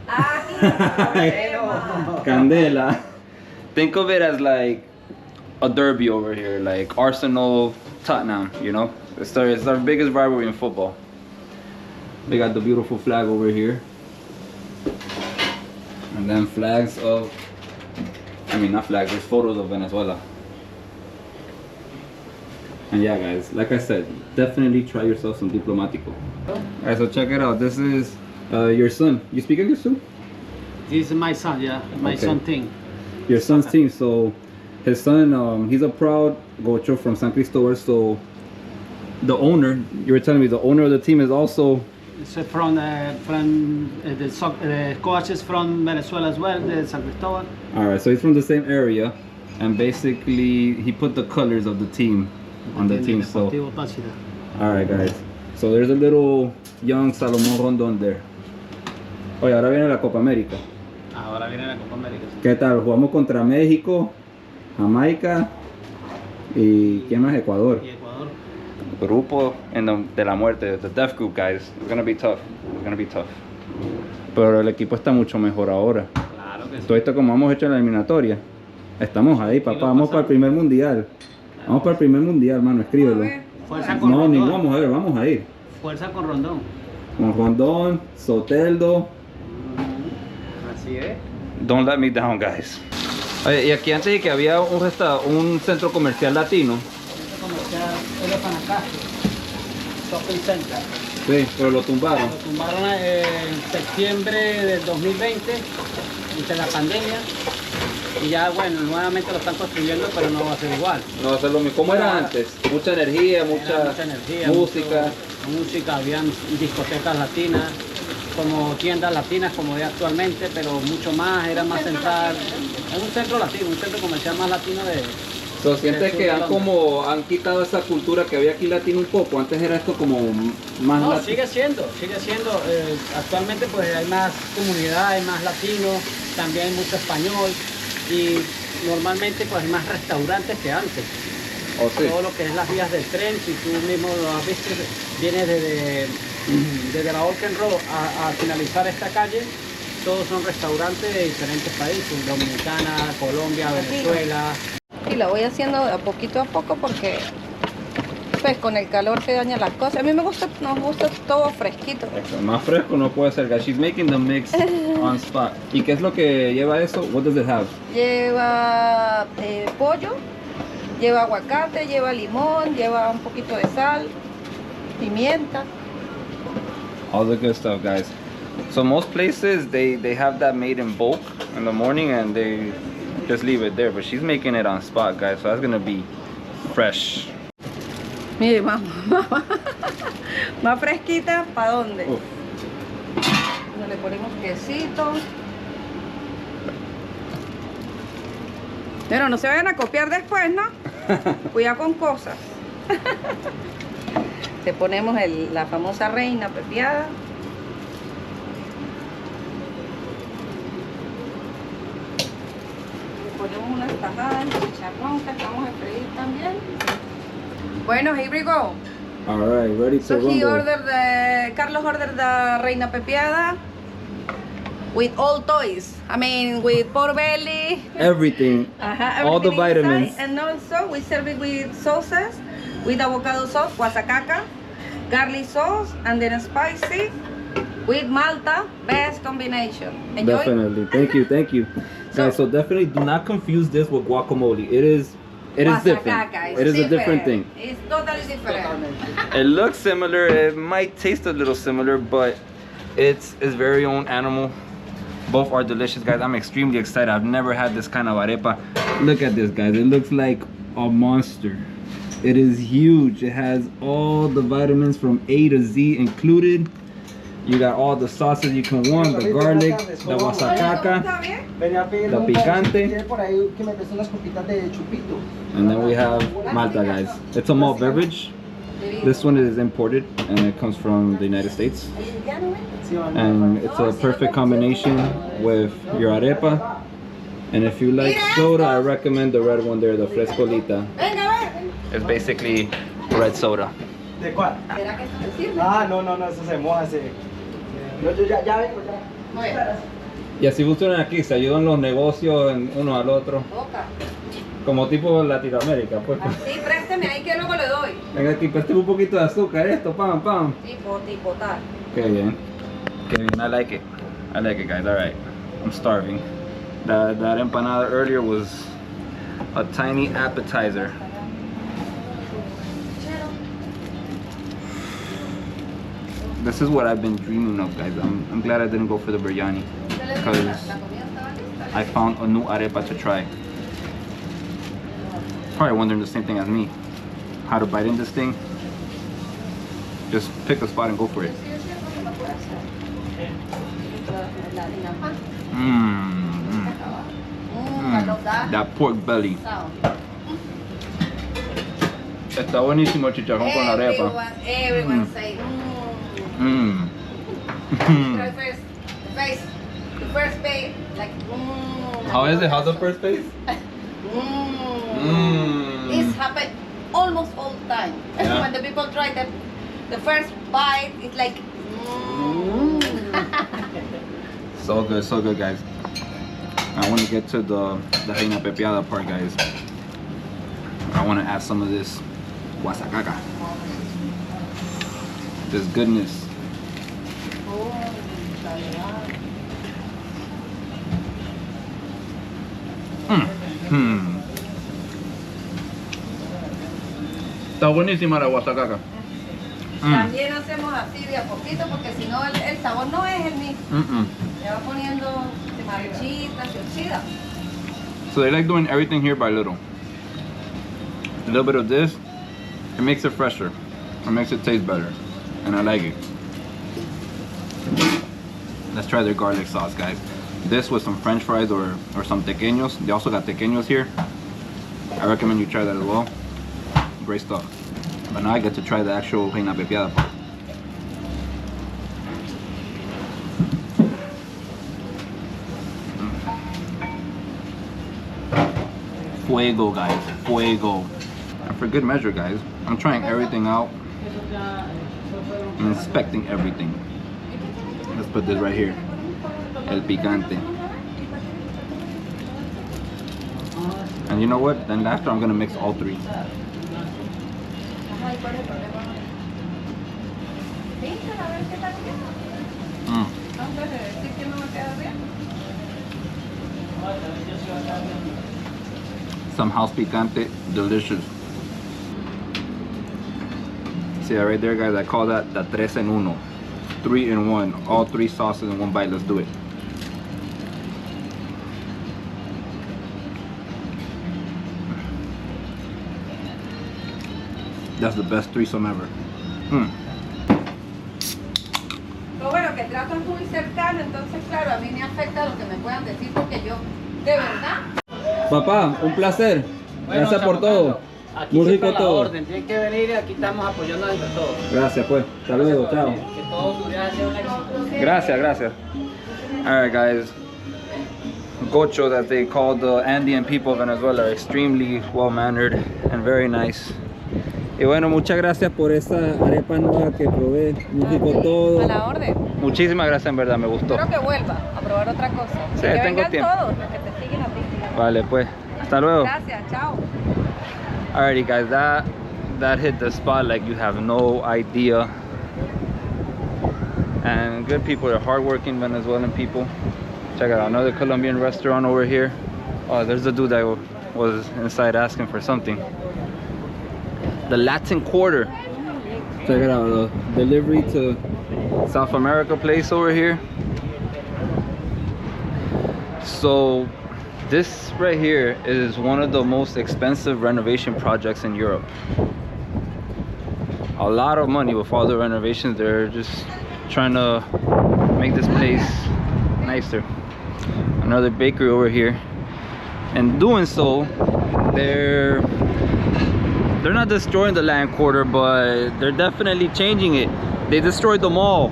A: Candela. Think of it as like a derby over here, like Arsenal, Tottenham, you know? It's our biggest rivalry in football. We got the beautiful flag over here. And then flags of, I mean not flags, there's photos of Venezuela. And yeah guys, like I said, definitely try yourself some Diplomático. Alright, so check it out. This is your son. You speak English too?
N: This is my son, yeah. My son team.
A: Your son's team. So his son, he's a proud Gocho from San Cristobal. So the owner, you were telling me, the owner of the team is also...
N: So from the coach is from Venezuela as well, the San Cristobal.
A: Alright, so he's from the same area. And basically, he put the colors of the team on the team. So, alright guys. So there's a little young Salomón Rondón there. Oye, ahora viene la Copa América.
N: Ahora viene la Copa América. Sí.
A: ¿Qué tal? Jugamos contra México, Jamaica y ¿quién más? Ecuador.
N: Y Ecuador.
A: Grupo de la muerte, the death group, guys. It's gonna be tough. It's gonna be tough. Pero el equipo está mucho mejor ahora.
N: Claro que sí.
A: Todo esto como hemos hecho en la eliminatoria. Estamos ahí, papá. Vamos para el primer mundial. Vamos para el primer mundial, hermano. Escríbelo.
N: Fuerza con
A: No,
N: Rondón.
A: ni vamos a ver, vamos a ir.
N: Fuerza con Rondón.
A: Con Rondón, Soteldo.
N: Así es.
A: Don't let me down, guys. Oye, y aquí antes de que había un centro comercial latino.
N: Comercial Elephant Castro, Shopping Center.
A: Sí, pero lo tumbaron.
N: Lo tumbaron en septiembre del 2020, entre la pandemia. Y ya, bueno, nuevamente lo están construyendo, pero no va a ser igual.
A: No va a ser lo mismo. ¿Cómo era antes? Mucha energía, mucha
N: energía,
A: música.
N: Música, habían discotecas latinas, como tiendas latinas como de actualmente, pero mucho más, era más central. Es un centro latino, un centro comercial más latino de...
A: So, ¿sientes que han quitado esa cultura que había aquí latino un poco? Antes era esto como más
N: no,
A: latino.
N: sigue siendo. Actualmente pues hay más comunidad, hay más latinos, también hay mucho español y normalmente pues hay más restaurantes que antes.
A: Oh, sí.
N: Todo lo que es las vías del tren, si tú mismo lo has visto, vienes desde la Orken Road a finalizar esta calle, todos son restaurantes de diferentes países, Dominicana, Colombia, Venezuela.
K: Y lo voy haciendo a poco porque pues con el calor se dañan las cosas. A mí nos gusta todo fresquito.
A: Más fresco no puede ser, guys. She's making the mix on spot. ¿Y qué es lo que lleva eso? What does it have?
K: Lleva pollo, lleva aguacate, lleva limón, lleva un poquito de sal, pimienta.
A: All the good stuff, guys. So most places they have that made in bulk in the morning and they just leave it there, but she's making it on spot, guys, so that's gonna be fresh.
K: Mire, más fresquita, ¿para dónde? Le ponemos quesito. Pero no se vayan a copiar después, ¿no? Cuidado con cosas. Le ponemos la famosa reina pepiada. Ponemos unas tajadas de chicharrón que vamos a freír también. Bueno, here we go.
A: All right, ready to rumble.
K: Carlos ordered the reina pepiada with all toys. I mean, with pork belly.
A: Everything. All the vitamins.
K: Inside. And also we serve it with sauces, with avocado sauce, guasacaca, garlic sauce, and then spicy with Malta. Best combination. Enjoy.
A: Definitely. Thank you. Guys, so definitely do not confuse this with guacamole. It is different. It is a different thing.
K: It's totally different.
A: It looks similar. It might taste a little similar, but it's very own animal. Both are delicious, guys. I'm extremely excited. I've never had this kind of arepa. Look at this, guys. It looks like a monster. It is huge. It has all the vitamins from A to Z included. You got all the sauces you can want, the garlic, the guasacaca, the picante. And then we have Malta, guys. It's a malt beverage.
B: This one is imported and it comes from the United States. And it's a perfect combination with your arepa. And if you like soda, I recommend the red one there, the Frescolita.
A: It's basically red soda.
O: ¿De cuál? Ah, no, eso se moja así. Yo ya vengo ya.
B: Y así funcionan aquí, se ayudan los negocios uno al otro. Como tipo Latinoamérica, pues.
K: Sí, présteme ahí que luego le doy.
B: Venga aquí, présteme un poquito de azúcar, esto, pam.
K: Tipo tal.
B: Qué bien.
A: I like it. I like it, guys. All right. I'm starving. That empanada earlier was a tiny appetizer. This is what I've been dreaming of, guys. I'm glad I didn't go for the biryani because I found a new arepa to try. Probably wondering the same thing as me. How to bite in this thing. Just pick a spot and go for it. That pork belly. Está buenísimo el chicharrón con la arepa.
K: Everyone say, the first base, like,
B: How is it? How's the first base?
K: This happens almost all the time.
B: Yeah.
K: When the people try the first bite, it's like,
A: So good, guys. I want to get to the reina pepiada part, guys. I want to add some of this guasacaca. This goodness. Está buenísima la guasacaca.
K: También hacemos así de a poquito porque si no el sabor no es el mismo. Le va poniendo de marchitas y oxida.
A: So they like doing everything here by little. A little bit of this, it makes it fresher. It makes it taste better. And I like it. Let's try their garlic sauce, guys. This with some french fries or some tequeños. They also got tequeños here. I recommend you try that as well. Great stuff. But now I get to try the actual reina pepiada part. Fuego, guys. Fuego. And for good measure, guys, I'm trying everything out. I'm inspecting everything. Let's put this right here. El picante. And you know what? Then after I'm gonna mix all three. Some house picante, delicious. See that right there, guys? I call that the 3 en 1. 3 in 1. All 3 sauces in one bite. Let's do it. That's the best threesome ever.
K: Lo bueno que el trato es muy cercano, entonces claro, a mí me afecta lo que me puedan decir porque yo, de verdad.
B: Papá, un placer.
N: Bueno,
B: Gracias por todo.
N: Aquí
B: Muy
N: siempre
B: rico
N: a la
B: todo.
N: orden. Tienen que venir y aquí estamos apoyando entre todos.
B: Gracias pues. Hasta luego. Chao.
N: Que todo sea un éxito.
A: Gracias. Alright, guys. Gochos, as they call the Andean people of Venezuela, are extremely well-mannered and very nice.
B: Y bueno, muchas gracias por esa arepa nueva que probé. Muy rico todo.
G: A la orden.
A: Muchísimas gracias, en verdad, me gustó.
G: Espero que vuelva a probar otra cosa.
A: Sí,
G: que
A: tengo
G: vengan
A: tiempo.
G: todos los que te siguen a ti.
A: Vale, pues. Hasta luego.
G: Gracias, chao.
A: Alrighty, guys, that hit the spot like you have no idea. And good people, they're hardworking Venezuelan people. Check out another Colombian restaurant over here. Oh, there's the dude that was inside asking for something. The Latin Quarter.
B: Check it out, the delivery to
A: South America place over here. So this right here is one of the most expensive renovation projects in Europe. A lot of money with all the renovations. They're just trying to make this place nicer. Another bakery over here. And doing so, they're they're not destroying the land quarter, but they're definitely changing it. They destroyed the mall.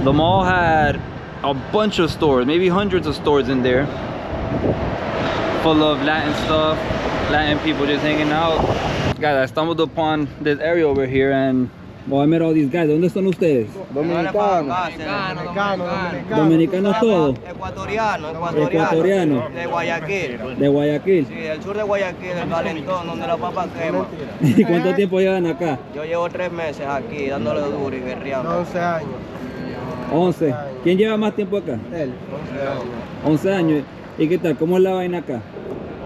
A: The mall had a bunch of stores, maybe hundreds of stores in there, full of Latin stuff, Latin people just hanging out. Guys, I stumbled upon this area over here and
B: oh, I met all these guys. ¿Dónde son ustedes? Dominicanos todos. Ecuatorianos.
O: De Guayaquil.
B: De Guayaquil.
O: Sí, del sur de Guayaquil, el Calentón, donde la papa quema.
B: ¿Y cuánto tiempo llevan acá?
O: Yo llevo 3 meses aquí, dándole duro y guerreando.
L: 11 años.
B: 11. ¿Quién lleva más tiempo acá?
L: Él.
B: 11 años. ¿Y qué tal? ¿Cómo es la vaina acá?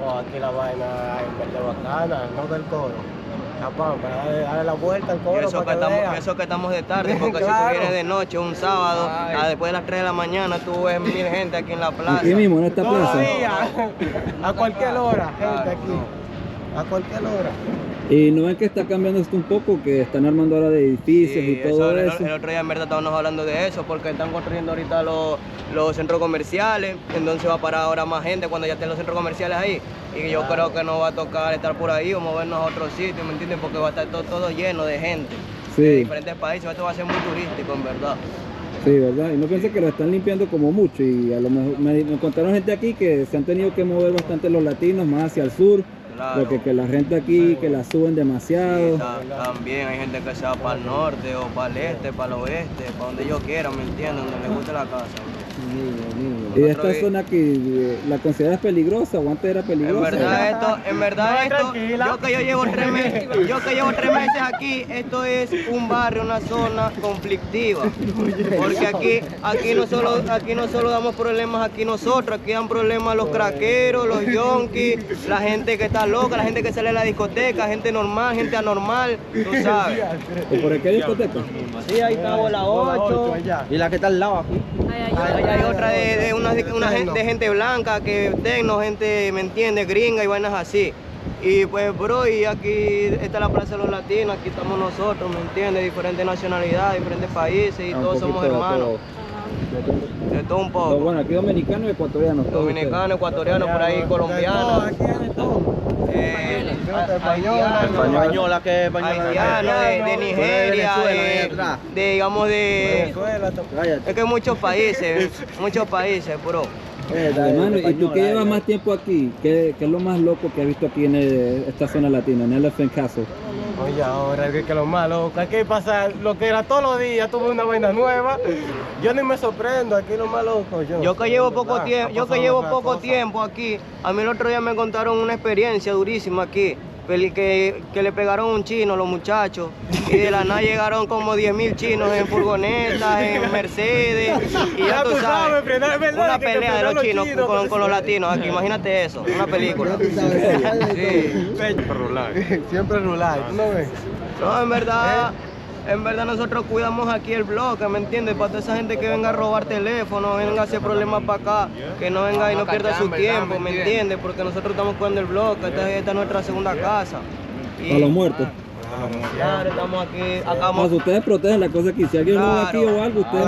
L: Oh, aquí la vaina es verde bacana, no del coro. Para darle la vuelta al coro.
O: Eso que estamos de tarde, porque claro. Si tú vienes de noche, un sábado, después de las 3 de la mañana, tú ves 1000 gente aquí en la plaza.
B: Aquí mismo, en esta plaza.
L: A cualquier hora, gente aquí. A cualquier hora.
B: ¿Y no ven que está cambiando esto un poco? Que están armando ahora de edificios y todo eso.
O: El otro día en verdad estábamos hablando de eso, porque están construyendo ahorita los centros comerciales, entonces va a parar ahora más gente cuando ya estén los centros comerciales ahí. Y yo creo que nos va a tocar estar por ahí o movernos a otro sitio, ¿me entiendes? Porque va a estar todo lleno de gente, de diferentes países, esto va a ser muy turístico en verdad.
B: Sí, ¿verdad? Y no pensé que lo están limpiando como mucho y a lo mejor me contaron gente aquí que se han tenido que mover bastante los latinos más hacia el sur. Claro. Porque que la gente aquí, que la suben demasiado.
O: Sí, también hay gente que se va para el norte o para el este, para el oeste, para donde yo quiera, ¿me entienden? Donde les guste la casa.
B: ¿Y esta zona aquí la consideras peligrosa o antes era peligrosa?
O: En verdad esto, yo que llevo 3 meses aquí, esto es un barrio, una zona conflictiva. Porque aquí no solo damos problemas aquí nosotros, aquí dan problemas los craqueros, los yonkis, la gente que está loca, la gente que sale a la discoteca, gente normal, gente anormal, tú sabes.
B: ¿Y por qué discoteca?
O: Sí, ahí está la 8.
L: ¿Y la que está al lado aquí?
O: Hay otra de gente blanca, que tecno, gente, ¿me entiendes? Gringa y vainas así. Y pues, bro, y aquí está la Plaza de los Latinos, aquí estamos nosotros, ¿me entiendes? Diferentes nacionalidades, diferentes países y todos somos hermanos. De todo un poco.
B: Bueno, aquí dominicanos y ecuatorianos.
O: Dominicanos, ecuatorianos, por ahí colombianos.
L: Española, que
O: haitiano, de Nigeria, digamos de es que muchos países, bro.
B: Hermano, ¿y tú que llevas más tiempo aquí? ¿Qué es lo más loco que has visto aquí en esta zona latina, en Elephant Castle?
L: Oye, ahora es que lo más loco, aquí pasa lo que era todos los días, tuve una vaina nueva, yo ni me sorprendo, aquí lo más loco.
O: Yo que llevo poco tiempo aquí, a mí el otro día me contaron una experiencia durísima aquí, que le pegaron a un chino los muchachos y de la nada llegaron como 10.000 chinos en furgonetas, en Mercedes y ya tú sabes, una pelea de los chinos con los latinos aquí, imagínate eso, una película.
L: Siempre rular, ¿tú no ves?
O: No, en verdad nosotros cuidamos aquí el bloque, ¿me entiendes? Para toda esa gente que venga a robar teléfono, venga a hacer problemas para acá, que no venga y no pierda su tiempo, ¿me entiendes? Porque nosotros estamos cuidando el bloque, esta es nuestra segunda casa.
B: A los muertos.
O: Claro, estamos aquí.
B: Pues ustedes protegen la cosa aquí. Si alguien roba aquí o algo, ustedes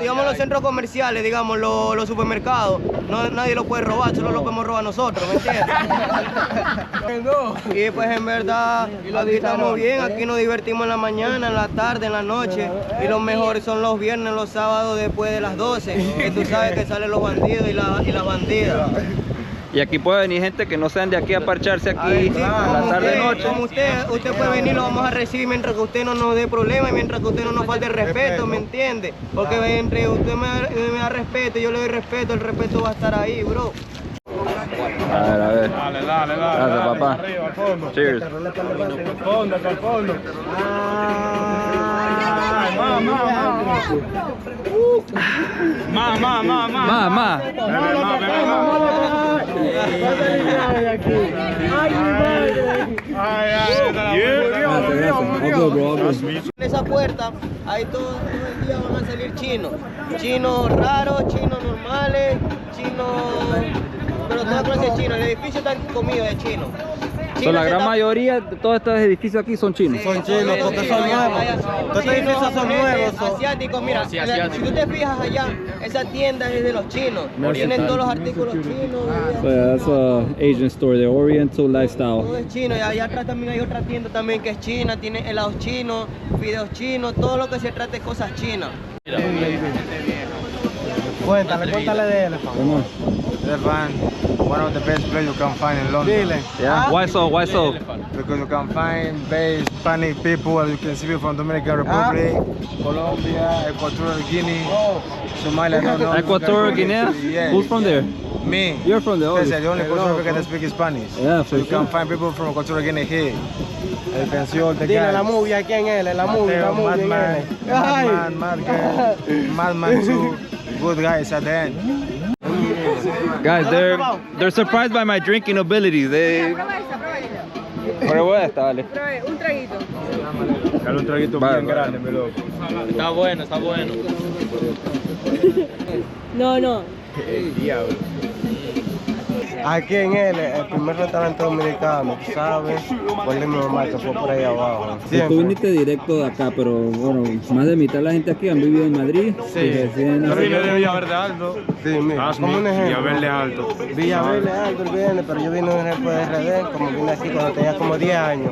O: digamos los centros comerciales, digamos los supermercados, nadie lo puede robar, solo lo podemos robar nosotros, ¿me entiendes? Y pues en verdad, aquí estamos bien, aquí nos divertimos en la mañana, en la tarde, en la noche. Y lo mejor son los viernes, los sábados después de las 12, que tú sabes que salen los bandidos y las bandidas.
A: Y aquí puede venir gente que no sean de aquí a parcharse aquí la tarde noche.
O: Como usted puede venir, lo vamos a recibir mientras que usted no nos dé problemas y mientras que usted no nos falte respeto, ¿me entiende? Porque entre usted me da respeto y yo le doy respeto, el respeto va a estar ahí, bro.
A: A ver.
F: Dale.
A: Gracias, papá.
F: Arriba, al fondo.
A: Cheers.
F: Al fondo.
A: Mamá.
O: En esa puerta, ahí todo el día van a salir chinos raros, chinos normales, chinos, pero toda clase de chinos. El edificio está comido de chinos.
A: So, la gran mayoría de todos estos edificios aquí son chinos.
O: Son chinos, porque son nuevos. Todos estos edificios son nuevos. Asiáticos, mira, si tú te fijas allá, esa tienda es de los chinos. Tienen todos los artículos chinos.
B: So yeah, that's a Asian store, the Oriental Lifestyle.
O: Todo es chino, y allá atrás también hay otra tienda también que es china, tiene helados chinos, fideos chinos, todo lo que se trate de cosas chinas.
P: Cuéntale de Elephant. Elephant, one of the best places you can find in London.
A: Yeah. Why so? Why so?
P: Because you can find base Spanish people, as you can see from Dominican Republic, Colombia, Equatorial Guinea, Somalia. No,
A: Equatorial Guinea?
P: Yes.
A: Who's from there?
P: Me.
A: You're from there.
P: Yes, the only person who can speak Spanish.
B: Yeah,
P: so you can find people from Equatorial Guinea here. You can see all the
O: Dile
P: guys.
O: la movie aquí en él, la movie en él.
P: Madman too. Good guys at the end.
A: Guys, they're surprised by my drinking abilities. Prueba esta, dale.
G: Un traguito.
P: Dale un traguito bien grande, mi loco.
O: Está bueno, está bueno.
G: No.
P: El diablo.
O: Aquí en él, el primer restaurante dominicano, ¿sabes? Fue el de mi mamá que fue por ahí abajo.
B: Tú viniste directo de acá, pero bueno, más de mitad de la gente aquí han vivido en Madrid.
P: Sí, yo vine de Villaverde Alto.
O: Sí, mira, como un ejemplo.
P: Villaverde Alto.
O: Villaverde Alto viene, pero yo vine después de RD, como vine aquí cuando tenía como 10 años.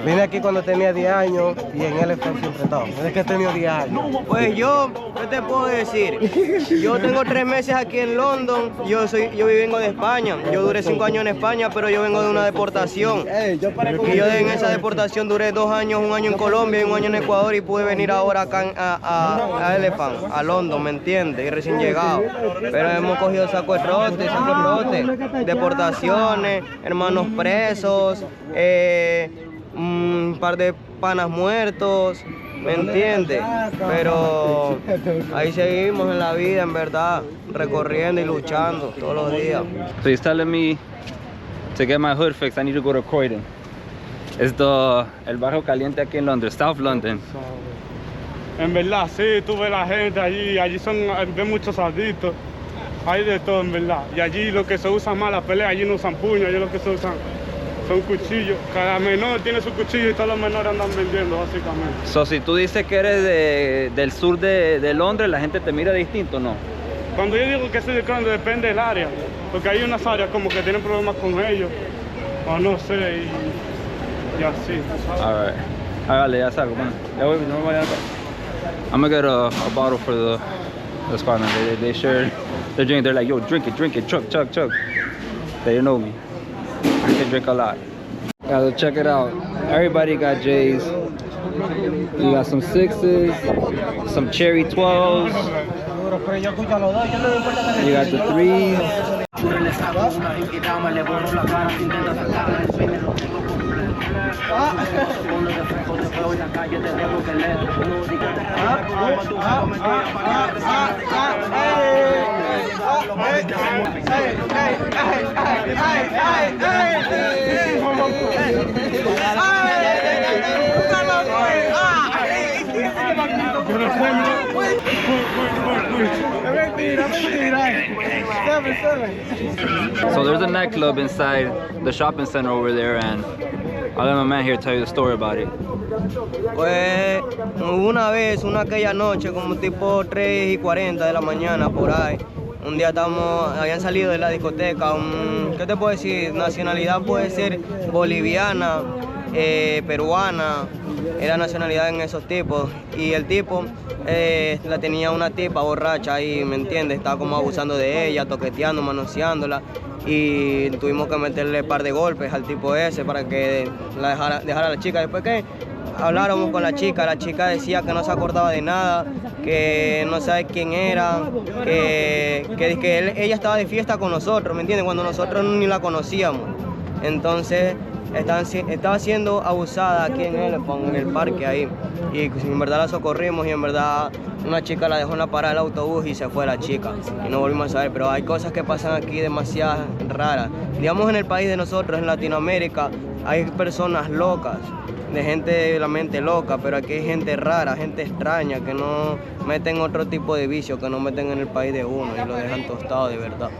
O: Vine aquí cuando tenía 10 años y en él siempre he estado. Desde que he tenido 10 años.
J: Pues yo, ¿qué te puedo decir? Yo tengo 3 meses aquí en London, yo vengo de España. Yo duré 5 años en España, pero yo vengo de una deportación. Y yo en esa deportación duré 2 años, 1 año en Colombia y 1 año en Ecuador y pude venir ahora acá a Elephant, a London, ¿me entiendes? Y recién llegado. Pero hemos cogido saco de trote, deportaciones, hermanos presos, un par de panas muertos, ¿me entiendes? Pero ahí seguimos en la vida, en verdad, recorriendo y luchando todos los días.
A: So he's telling me to get my hood fixed, I need to go to Croydon. Es el barrio caliente aquí en Londres, South London.
H: En verdad, sí, tú ves la gente allí ves muchos adictos, hay de todo en verdad. Y allí lo que se usa más, la pelea, allí no usan puños, allí lo que se usan son cuchillos. Cada menor tiene su cuchillo y todos los menores andan vendiendo, básicamente.
A: So, si tú dices que eres del sur de Londres, la gente te mira distinto, ¿no?
H: Cuando yo digo que soy de Croydon, depende del área, porque hay unas áreas como que tienen problemas con ellos, o no sé, y así, ¿sabes?
A: Alright. Hágale, ya salgo, man. Ya voy, no me voy a dar. I'm gonna get a bottle for the squad, man. They share their drink. They're like, yo, drink it, chug. They know me. I can drink a lot. Guys, check it out. Everybody got J's. You got some 6s, some cherry 12s. You got the 3s. So there's a nightclub inside the shopping center over there, and I'll let my man here tell you the story about it.
J: Pues una vez, aquella noche, como tipo 3:40 de la mañana por ahí, un día habían salido de la discoteca, ¿qué te puedo decir? Nacionalidad puede ser boliviana, peruana, era nacionalidad en esos tipos. Y el tipo la tenía una tipa borracha ahí, ¿me entiendes? Estaba como abusando de ella, toqueteando, manoseándola. Y tuvimos que meterle un par de golpes al tipo ese para que la dejara a la chica. Después que habláramos con la chica decía que no se acordaba de nada, que no sabe quién era, que ella estaba de fiesta con nosotros, ¿me entiendes? Cuando nosotros ni la conocíamos. Entonces estaba siendo abusada aquí en el parque ahí. Y en verdad la socorrimos y en verdad una chica la dejó en la parada del autobús y se fue la chica. Y no volvimos a saber, pero hay cosas que pasan aquí demasiado raras. Digamos en el país de nosotros, en Latinoamérica, hay personas locas, de gente de la mente loca, pero aquí hay gente rara, gente extraña, que no meten otro tipo de vicio, que no meten en el país de uno y lo dejan tostado de verdad.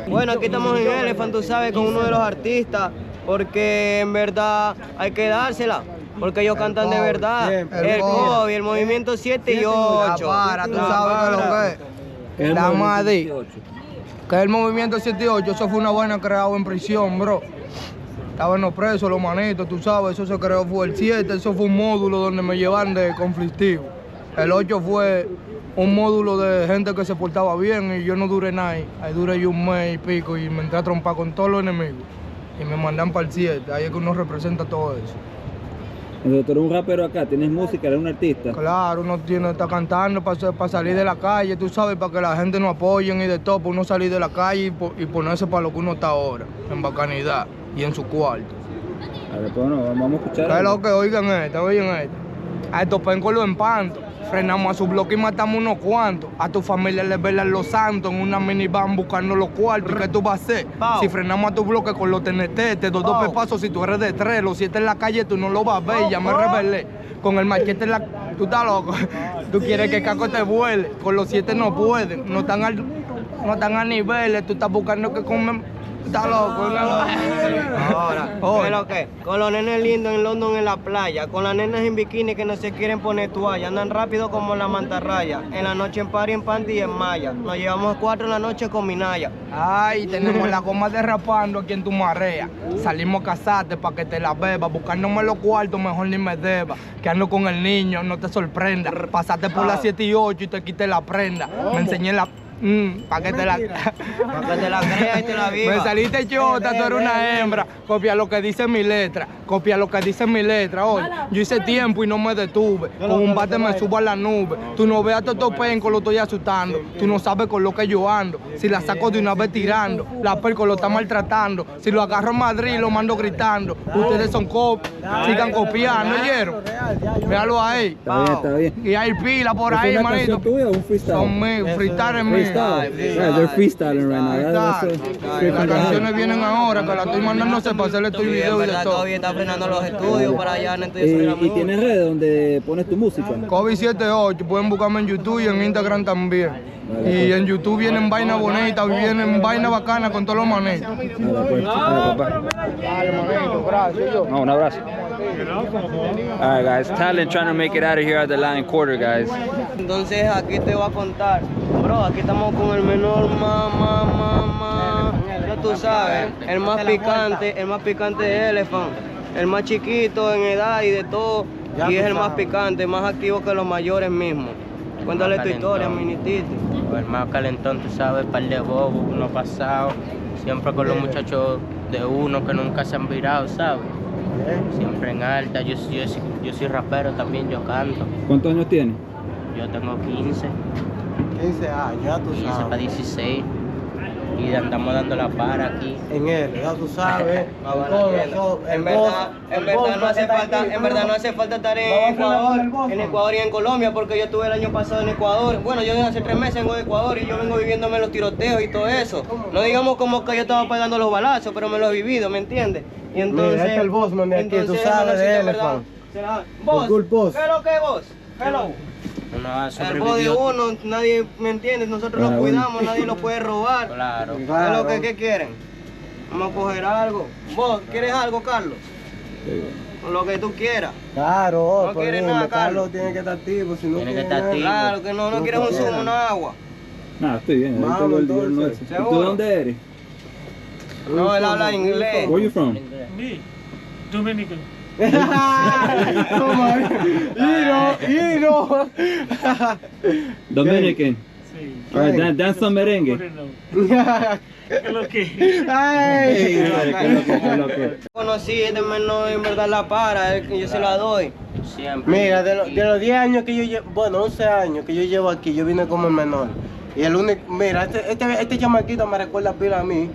J: Bueno, aquí estamos en Elephant, tú sabes, con uno de los artistas.
O: porque en verdad hay que dársela. Porque ellos cantan de verdad. El COVID, el movimiento 7 y 8.
Q: Para, tú sabes que lo que es. La Madi. Que es el movimiento 7 y 8, eso fue una vaina creada en prisión, bro. Estaban los presos, los manitos, tú sabes, eso se creó, fue el 7, eso fue un módulo donde me llevan de conflictivo. El 8 fue un módulo de gente que se portaba bien y yo no duré nada ahí duré yo un mes y pico y me entré a trompar con todos los enemigos. Y me mandan para el 7, ahí es que uno representa todo eso.
B: Entonces, tú eres un rapero acá, tienes música, eres un artista.
Q: Claro, uno está cantando para salir de la calle, tú sabes, para que la gente nos apoyen y de todo, para uno salir de la calle y ponerse para lo que uno está ahora, en bacanidad y en su cuarto.
B: A ver, pues no, vamos a escuchar.
Q: ¿Sabes lo que? Oigan esta. A estos pencos los empanto. Frenamos a su bloque y matamos unos cuantos. A tu familia les velan los santos en una minivan buscando los cuartos. ¿Y qué tú vas a hacer? Si frenamos a tu bloque con los TNT, te doy 2 pepazos si tú eres de 3. Los 7 en la calle tú no lo vas a ver, ya me rebelé. Con el machete en la... Tú estás loco. Tú quieres que el caco te vuele. Con los 7 no pueden. No están a niveles. Tú estás buscando que comen... Está loco, ¿no?
O: Ahora, ¿qué lo que? Con los nenes lindos en London en la playa, con las nenas en bikini que no se quieren poner toalla, andan rápido como la mantarraya, en la noche en party, en panty y en malla, nos llevamos 4 en la noche con Minaya.
Q: Ay, tenemos la goma derrapando aquí en tu marea, salimos a casarte para que te la bebas, buscándome los cuartos mejor ni me debas, que ando con el niño, no te sorprenda, pasaste por las 7 y 8 y te quité la prenda, me enseñé la... para que te la
O: creas y te la vivas.
Q: Me saliste chota, tú eres una hembra. Copia lo que dice mi letra. Oye, yo hice tiempo y no me detuve. Con un bate me subo a la nube. Tú no veas todo penco, lo estoy asustando. Tú no sabes con lo que yo ando. Si la saco de una vez tirando, la perco lo está maltratando. Si lo agarro en Madrid, lo mando gritando. Ustedes son copias, sigan copiando, ¿oyeron? Véalo ahí.
B: Está bien.
Q: Y hay pila por ahí,
B: ¿Es una
Q: manito.
B: canción tuya o un freestyle?
Q: Son míos, freestyle es mío.
B: They're freestyling right now.
Q: Las canciones vienen ahora, que la estoy mandándose para hacerle tu video y de todo.
O: Kobe está frenando los estudios para allá en estudios.
B: ¿Y tienes redes donde pones tu música?
Q: Kobe78, pueden buscarme en YouTube y en Instagram también. Y en YouTube vienen vainas bonitas, vienen vainas bacanas con todos los manitos.
A: No, un abrazo. Alright guys, Talent trying to make it out of here at the Lion Quarter, guys.
O: Entonces aquí te voy a contar, bro, aquí estamos con el menor ya tú sabes, el más picante de Elephant, el más chiquito en edad y de todo, y es el más picante, más activo que los mayores mismos. Cuéntale tu historia, minitito.
R: El más calentón, tú sabes, par de bobos, uno pasado, siempre con los muchachos de uno que nunca se han virado, ¿sabes? Siempre en alta, yo soy rapero también, yo canto.
B: ¿Cuántos años tienes?
R: Yo tengo 15.
L: 15 años, ya tú
R: 15
L: sabes.
R: para 16. Y andamos dando la para aquí.
L: En él, ya tú sabes.
O: En verdad no hace falta estar en Ecuador y en Colombia, porque yo estuve el año pasado en Ecuador. Bueno, yo hace 3 meses vengo de Ecuador y yo vengo viviéndome los tiroteos y todo eso. No digamos como que yo estaba pegando los balazos, pero me los he vivido, ¿me entiendes? Y entonces,
L: mira, este es el Bossman de aquí, tú sabes de Elephant.
O: Vos, ¿qué es lo que vos? Hello. El boss de uno, nadie me entiende, nosotros lo cuidamos, nadie lo puede robar.
R: Claro.
O: ¿Qué es lo que quieren? Vamos a coger algo. ¿Vos quieres algo, Carlos? Con lo que tú quieras.
L: Claro,
O: no quieres nada,
L: Carlos tiene que estar activo, si no
R: tiene que estar activo.
O: Claro que no quieres un zumo, una agua.
B: No, estoy bien.
L: Vamos,
B: ¿Y tú dónde eres?
O: No, él habla inglés.
B: Where you from?
H: Me, Dominican.
B: Dominican.
H: Sí.
B: All right, dance some merengue.
H: ¿Qué lo que?
O: Conocí este menor, en verdad la para, yo se la doy.
R: Siempre.
L: Mira, de los 10 años que yo llevo, bueno, 11 años que yo llevo aquí, yo vine como el menor. Y el único, mira, este chamaquito me recuerda pila a mí,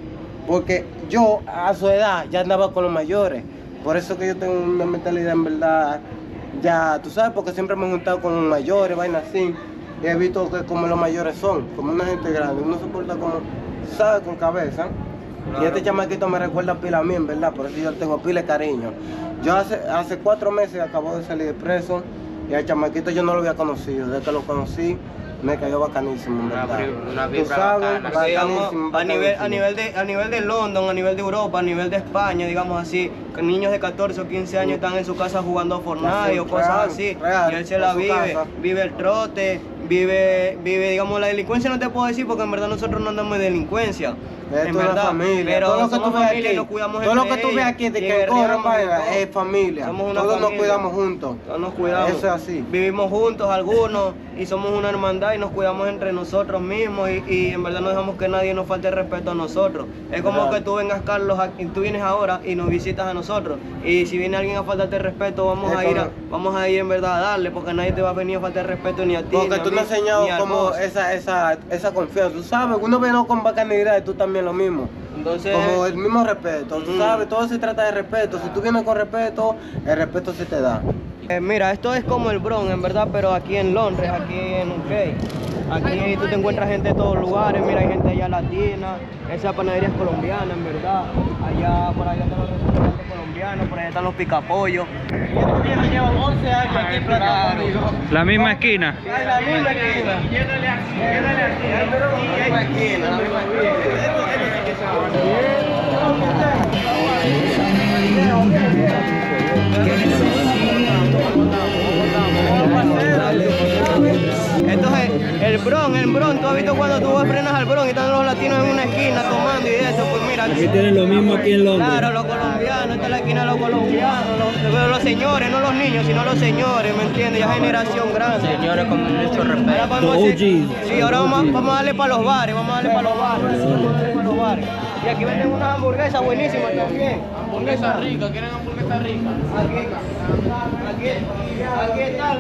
L: porque yo a su edad ya andaba con los mayores. Por eso que yo tengo una mentalidad en verdad, ya, tú sabes, porque siempre me he juntado con los mayores, vainas así. Y he visto que como los mayores son, como una gente grande, uno se porta como, ¿sabes? Con cabeza. Claro. Y este chamaquito me recuerda pila a mí, en verdad, por eso yo tengo pila de cariño. Yo hace 4 meses acabo de salir de preso y al chamaquito yo no lo había conocido. Desde que lo conocí,
N: me cayó bacanísimo, en verdad.
R: Una
N: Tú
R: vibra
N: sabes,
R: bacana.
N: bacanísimo,
O: a nivel de London, a nivel de Europa, a nivel de España, digamos así, que niños de 14 o 15 años están en su casa jugando a Fortnite o cosas así, y él se la vive, vive el trote, vive, digamos, la delincuencia no te puedo decir porque en verdad nosotros no andamos de delincuencia. En verdad,
N: familia.
O: pero
N: Todo lo que
O: somos
N: tú ves
O: familia y
N: aquí,
O: nos cuidamos
N: todo lo
O: entre
N: que tú ves
O: ellos,
N: aquí de
O: y
N: que corren
O: guerreamos
N: vaina
O: y todo.
N: es familia.
O: Somos una
N: Todos nos
O: familia.
N: cuidamos juntos.
O: Todos nos cuidamos.
N: Eso es así.
O: Vivimos juntos algunos y somos una hermandad y nos cuidamos entre nosotros mismos y en verdad no dejamos que nadie nos falte el respeto a nosotros. Es como
N: Claro.
O: que tú vengas, Carlos, tú vienes ahora y nos visitas a nosotros. Y si viene alguien a faltarte el respeto, vamos a ir en verdad a darle, porque nadie te va a venir a faltar el respeto ni a ti.
N: Porque
O: ni a
N: tú
O: mí,
N: me has enseñado
O: ni al
N: como
O: boss.
N: esa confianza. Tú sabes, uno viene con bacanidad y tú también lo mismo.
O: Entonces,
N: como el mismo respeto. Tú sabes, todo se trata de respeto. Si tú vienes con respeto, el respeto se te da.
O: Mira, esto es como el Bronx, en verdad, pero aquí en Londres, aquí en UK. Aquí tú te encuentras gente de todos lugares, mira, hay gente allá latina, esa panadería es colombiana, en verdad. Por allá están los restaurantes colombianos, por allá están los picapollos. Estos viejos llevan 11 años aquí platicando conmigo.
A: La misma esquina.
O: Ay, la misma esquina. Llénale aquí, la misma esquina, la misma Entonces, el Bronx, tú has visto cuando tú frenas al Bronx y están los latinos en una esquina tomando y eso, pues mira.
B: Aquí tienen lo mismo aquí en Londres.
O: Claro, los colombianos, esta es la esquina de los colombianos, los señores, no los niños, sino los señores, ¿me entiendes? Ya generación grande.
R: Señores con mucho respeto.
O: Sí, ahora vamos a darle para los bares, vamos a darle para los bares. Y aquí venden unas hamburguesas buenísimas también.
R: Hamburguesa rica, ¿quieren hamburguesa rica?
O: Aquí está,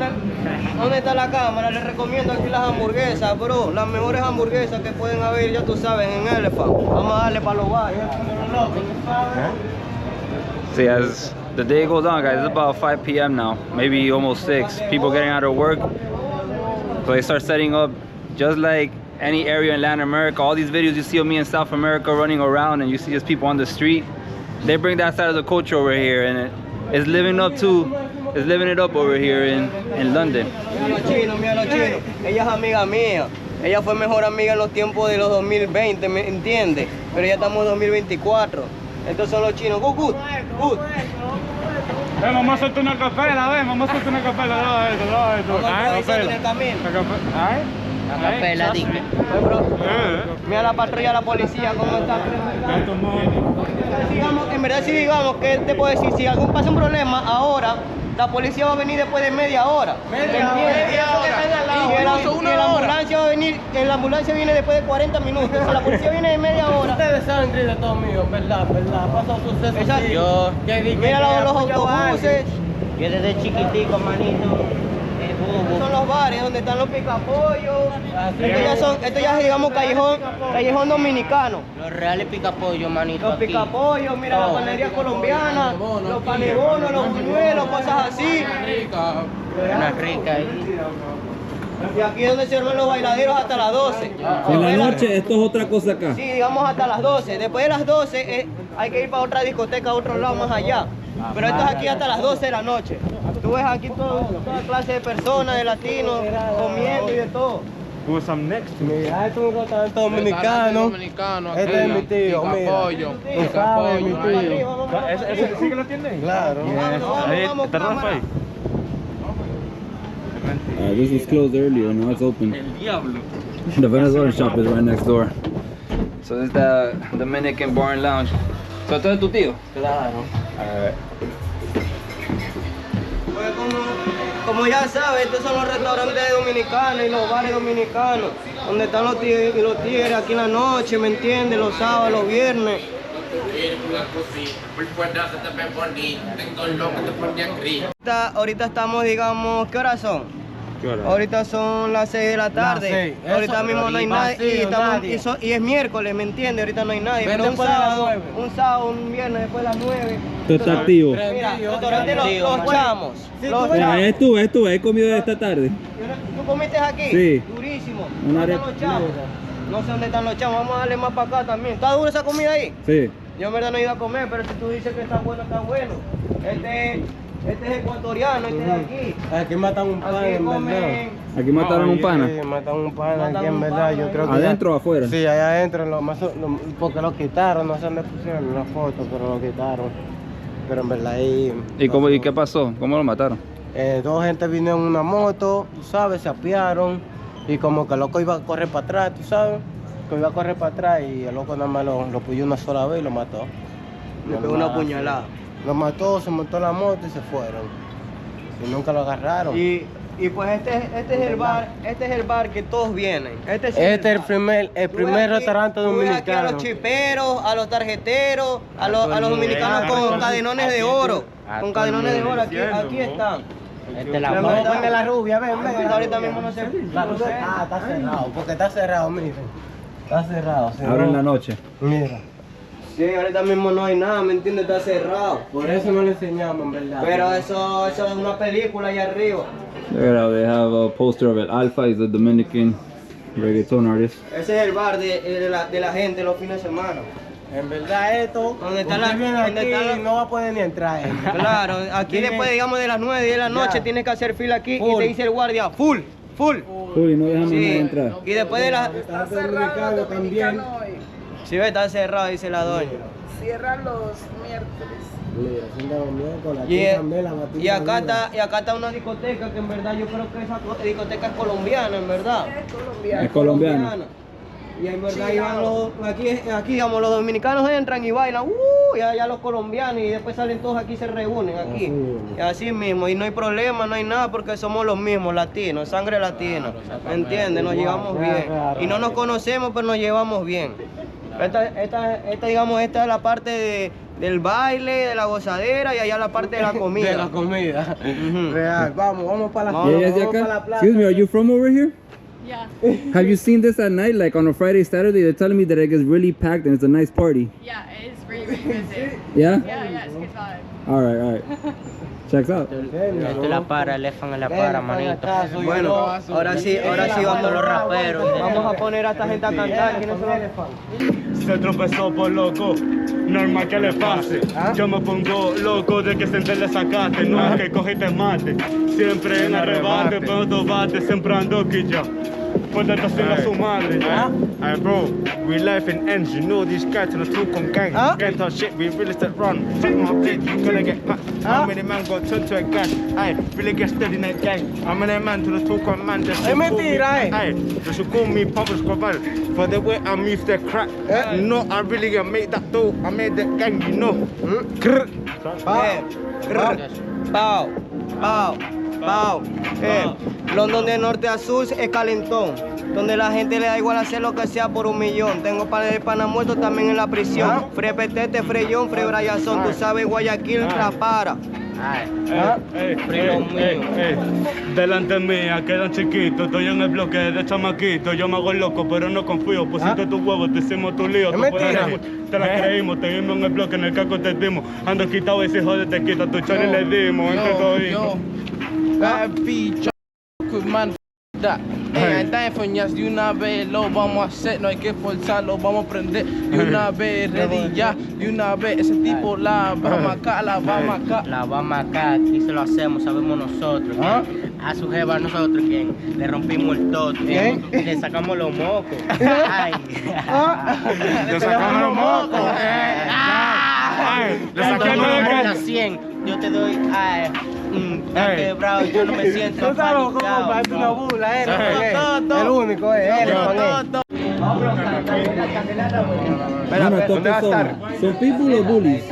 O: ¿dónde está la cámara? Les recomiendo aquí las hamburguesas, bro. Las mejores hamburguesas que pueden haber, ya tú sabes, en Elephant. Vamos a darle para los bares.
A: See, as the day goes on, guys, it's about 5 p.m. now, maybe almost 6. People getting out of work, so they start setting up just like any area in Latin America. All these videos you see of me in South America running around and you see just people on the street, they bring that side of the culture over here, and it's living it up over here in London.
O: Mira los chinos. Ella es amiga mía. Ella fue mejor amiga en los tiempos de los 2020, ¿me entiendes? Pero ya estamos en 2024. Estos son los chinos. Good.
H: Vamos a hacerte una capela, vamos a hacerte una capela.
O: En el camino.
R: La capela, dije.
O: Mira la patrulla, la policía, cómo está. En verdad, si digamos que te puedo decir, si algún pasa un problema ahora, la policía va a venir después de media hora.
R: Media hora.
O: Y la ambulancia va a venir, la ambulancia viene después de 40 minutos. O sea, la policía viene de media hora.
N: Ustedes saben que de todo mío, verdad. Pasa un suceso así.
O: Mira los autobuses.
R: Yo desde chiquitico, manito.
O: Estos son los bares donde están los picapollos. Esto ya es, digamos, callejón dominicano.
R: Los reales picapollos, manito.
O: Los picapollos, mira la panadería colombiana, los panebonos, los buñuelos, cosas así.
R: Una rica ahí.
O: Y aquí es donde se arman los bailaderos hasta las 12.
B: En la noche, esto es otra cosa acá.
O: Sí, digamos hasta las 12. Después de las 12 hay que ir para otra discoteca a otro lado más allá. Pero esto es aquí hasta las 12 de la noche. Tú ves aquí toda clase de personas, de latinos, comiendo y de todo.
H: Who's up next?
N: Mira, esto es un restaurante dominicano. Este es mi tío, mira. Tú sabes, mi tío.
H: ¿Ese sí que lo tiene?
N: Claro.
H: Ahí, está Rafa ahí.
B: This was closed earlier, now it's open.
A: El diablo.
B: The Venezuelan shop is right next door.
A: So this is the Dominican Bar and Lounge. So esto es tu tío.
N: Claro.
A: Alright.
O: Pues como ya sabes, estos son los restaurantes dominicanos y los bares dominicanos, donde están los tigres aquí en la noche, ¿me entiendes? Los sábados, los viernes. Ahorita estamos, digamos, ¿qué horas son? Ahorita son las 6 de la tarde. Ahorita mismo no hay nadie. Y es miércoles, ¿me entiendes? Ahorita no hay nadie. Pero un sábado, un viernes después de las 9.
B: Esto está activo.
O: Mira, restaurante Los Chamos.
B: Ahí estuve, he comido esta tarde.
O: ¿Tú comiste aquí?
B: Sí.
O: Durísimo.
B: Una
O: ¿Dónde están los Chamos? No sé dónde están los Chamos. Vamos a darle más para acá también. ¿Está dura esa comida ahí?
B: Sí.
O: Yo en verdad no he ido a comer, pero si tú dices que está bueno, está bueno. Este es ecuatoriano, este de aquí.
N: Aquí matan un pana, en verdad.
B: Aquí mataron un pana.
N: Sí, matan un pana aquí, en verdad. Yo creo que
B: ¿Adentro o afuera?
N: Sí, allá adentro, porque lo quitaron, no sé dónde pusieron la foto, pero lo quitaron. Pero en verdad ahí...
B: ¿Y qué pasó? ¿Cómo lo mataron?
N: Dos gente vinieron en una moto, tú sabes, se apiaron y como que el loco iba a correr para atrás, tú sabes, que iba a correr para atrás y el loco nada más lo puyó una sola vez y lo mató.
O: Le pegó una puñalada.
N: Lo mató, se montó en la moto y se fueron. Y nunca lo agarraron.
O: Y pues este es el bar que todos vienen. Este es
N: el primer restaurante dominicano.
O: Aquí a los chiperos, a los tarjeteros, a los dominicanos con cadenones de oro. Con cadenones de oro, aquí están.
N: Vamos a poner la rubia, ven.
O: Ahorita mismo no sé.
N: Está cerrado, porque está cerrado, miren. Está cerrado.
B: Ahora en la noche.
N: Mira.
O: Sí, ahorita mismo no hay nada, ¿me entiendes? Está cerrado.
N: Por eso no le enseñamos, en verdad.
O: Pero eso es una película allá arriba.
B: They have a poster of it. Alpha is a Dominican reggaeton artist.
O: Ese es el bar de la gente los fines de semana.
N: En verdad esto,
O: donde está
N: no va a poder ni entrar.
O: Claro, aquí después digamos de las 9, 10 de la noche tienes que hacer fila aquí y te dice el guardia, full.
B: Uy, no dejan nadie entrar.
O: Y después de las...
N: Está cerrado también.
O: Sí, está cerrado, dice la doña.
S: Cierran los miércoles.
O: Y acá está una discoteca que en verdad yo creo que esa discoteca es colombiana, en verdad.
B: Es colombiana.
O: Y en verdad aquí digamos los dominicanos entran y bailan, y allá los colombianos y después salen todos aquí y se reúnen aquí. Y así mismo, y no hay problema, no hay nada porque somos los mismos latinos, sangre latina. ¿Me entiendes? Nos llevamos bien. Y no nos conocemos, pero nos llevamos bien. Esta es la parte del baile, de la gozadera y allá la parte de la comida.
N: De la comida. Real, vamos para la
B: plaza. Excuse me, are you from over here?
G: Yeah.
B: Have you seen this at night, like on a Friday, Saturday? They're telling me that it gets really packed and it's a nice party.
G: Yeah, it is really busy.
B: Yeah?
G: Yeah, it's good vibe.
B: Alright. Checks out.
R: Esto la para, el elefante la para, manito.
O: Bueno, ahora sí vamos
R: los raperos.
O: Vamos a poner a esta gente a cantar. ¿Quiénes son los elefantes?
H: Se tropezó por loco, normal que le pase. Yo me pongo loco de que se le sacaste, no es que coge y te mate. Siempre en arrebate, pero tú bates, siempre ando quilla. Por dentro sin a su madre.
P: Hey bro, we life in ends, you know these guys in the Tucon gang. Gang talk shit, we really start run. Take my plate, you gonna get packed. How many man got turned to a gang? Hey, really get steady in that gang. How many man to the Tucon man? Hey, they should call me Pablo Escobar for the way I move the crack. You know I really gonna make that dough, I made that gang, you know.
O: London de norte a sur es calentón, donde la gente le da igual hacer lo que sea por 1 millón. Tengo panes de pana muertos también en la prisión. Fre Petete, Fre John, Fre Brayazón, tú sabes Guayaquil la para.
H: Delante mía quedan chiquitos, estoy en el bloque de chamaquito. Yo me hago loco, pero no confío. Pusiste tus huevos, te hicimos tu lío. Te la creímos, te vimos en el bloque, en el caco te dimos. Ando quitado ese hijo de te quita, tu chori le dimos. Entre toditos.
Q: Man, that. Hey, de una vez lo vamos a hacer, no hay que forzarlo, vamos a prender de una vez, ready ya, de una vez, ese tipo la vamos acá, la vamos acá,
R: aquí se lo hacemos, sabemos nosotros. A su jeva nosotros, ¿quién? Le rompimos el toto, le sacamos los mocos. Ay.
P: Le sacamos los mocos.
R: Le sacamos la 100. Yo te doy, quebrado, yo no me siento
N: apanicado. Tú sabes cómo parece una bula, el único es él,
B: ¿Dónde va a estar? ¿Son people o bullies?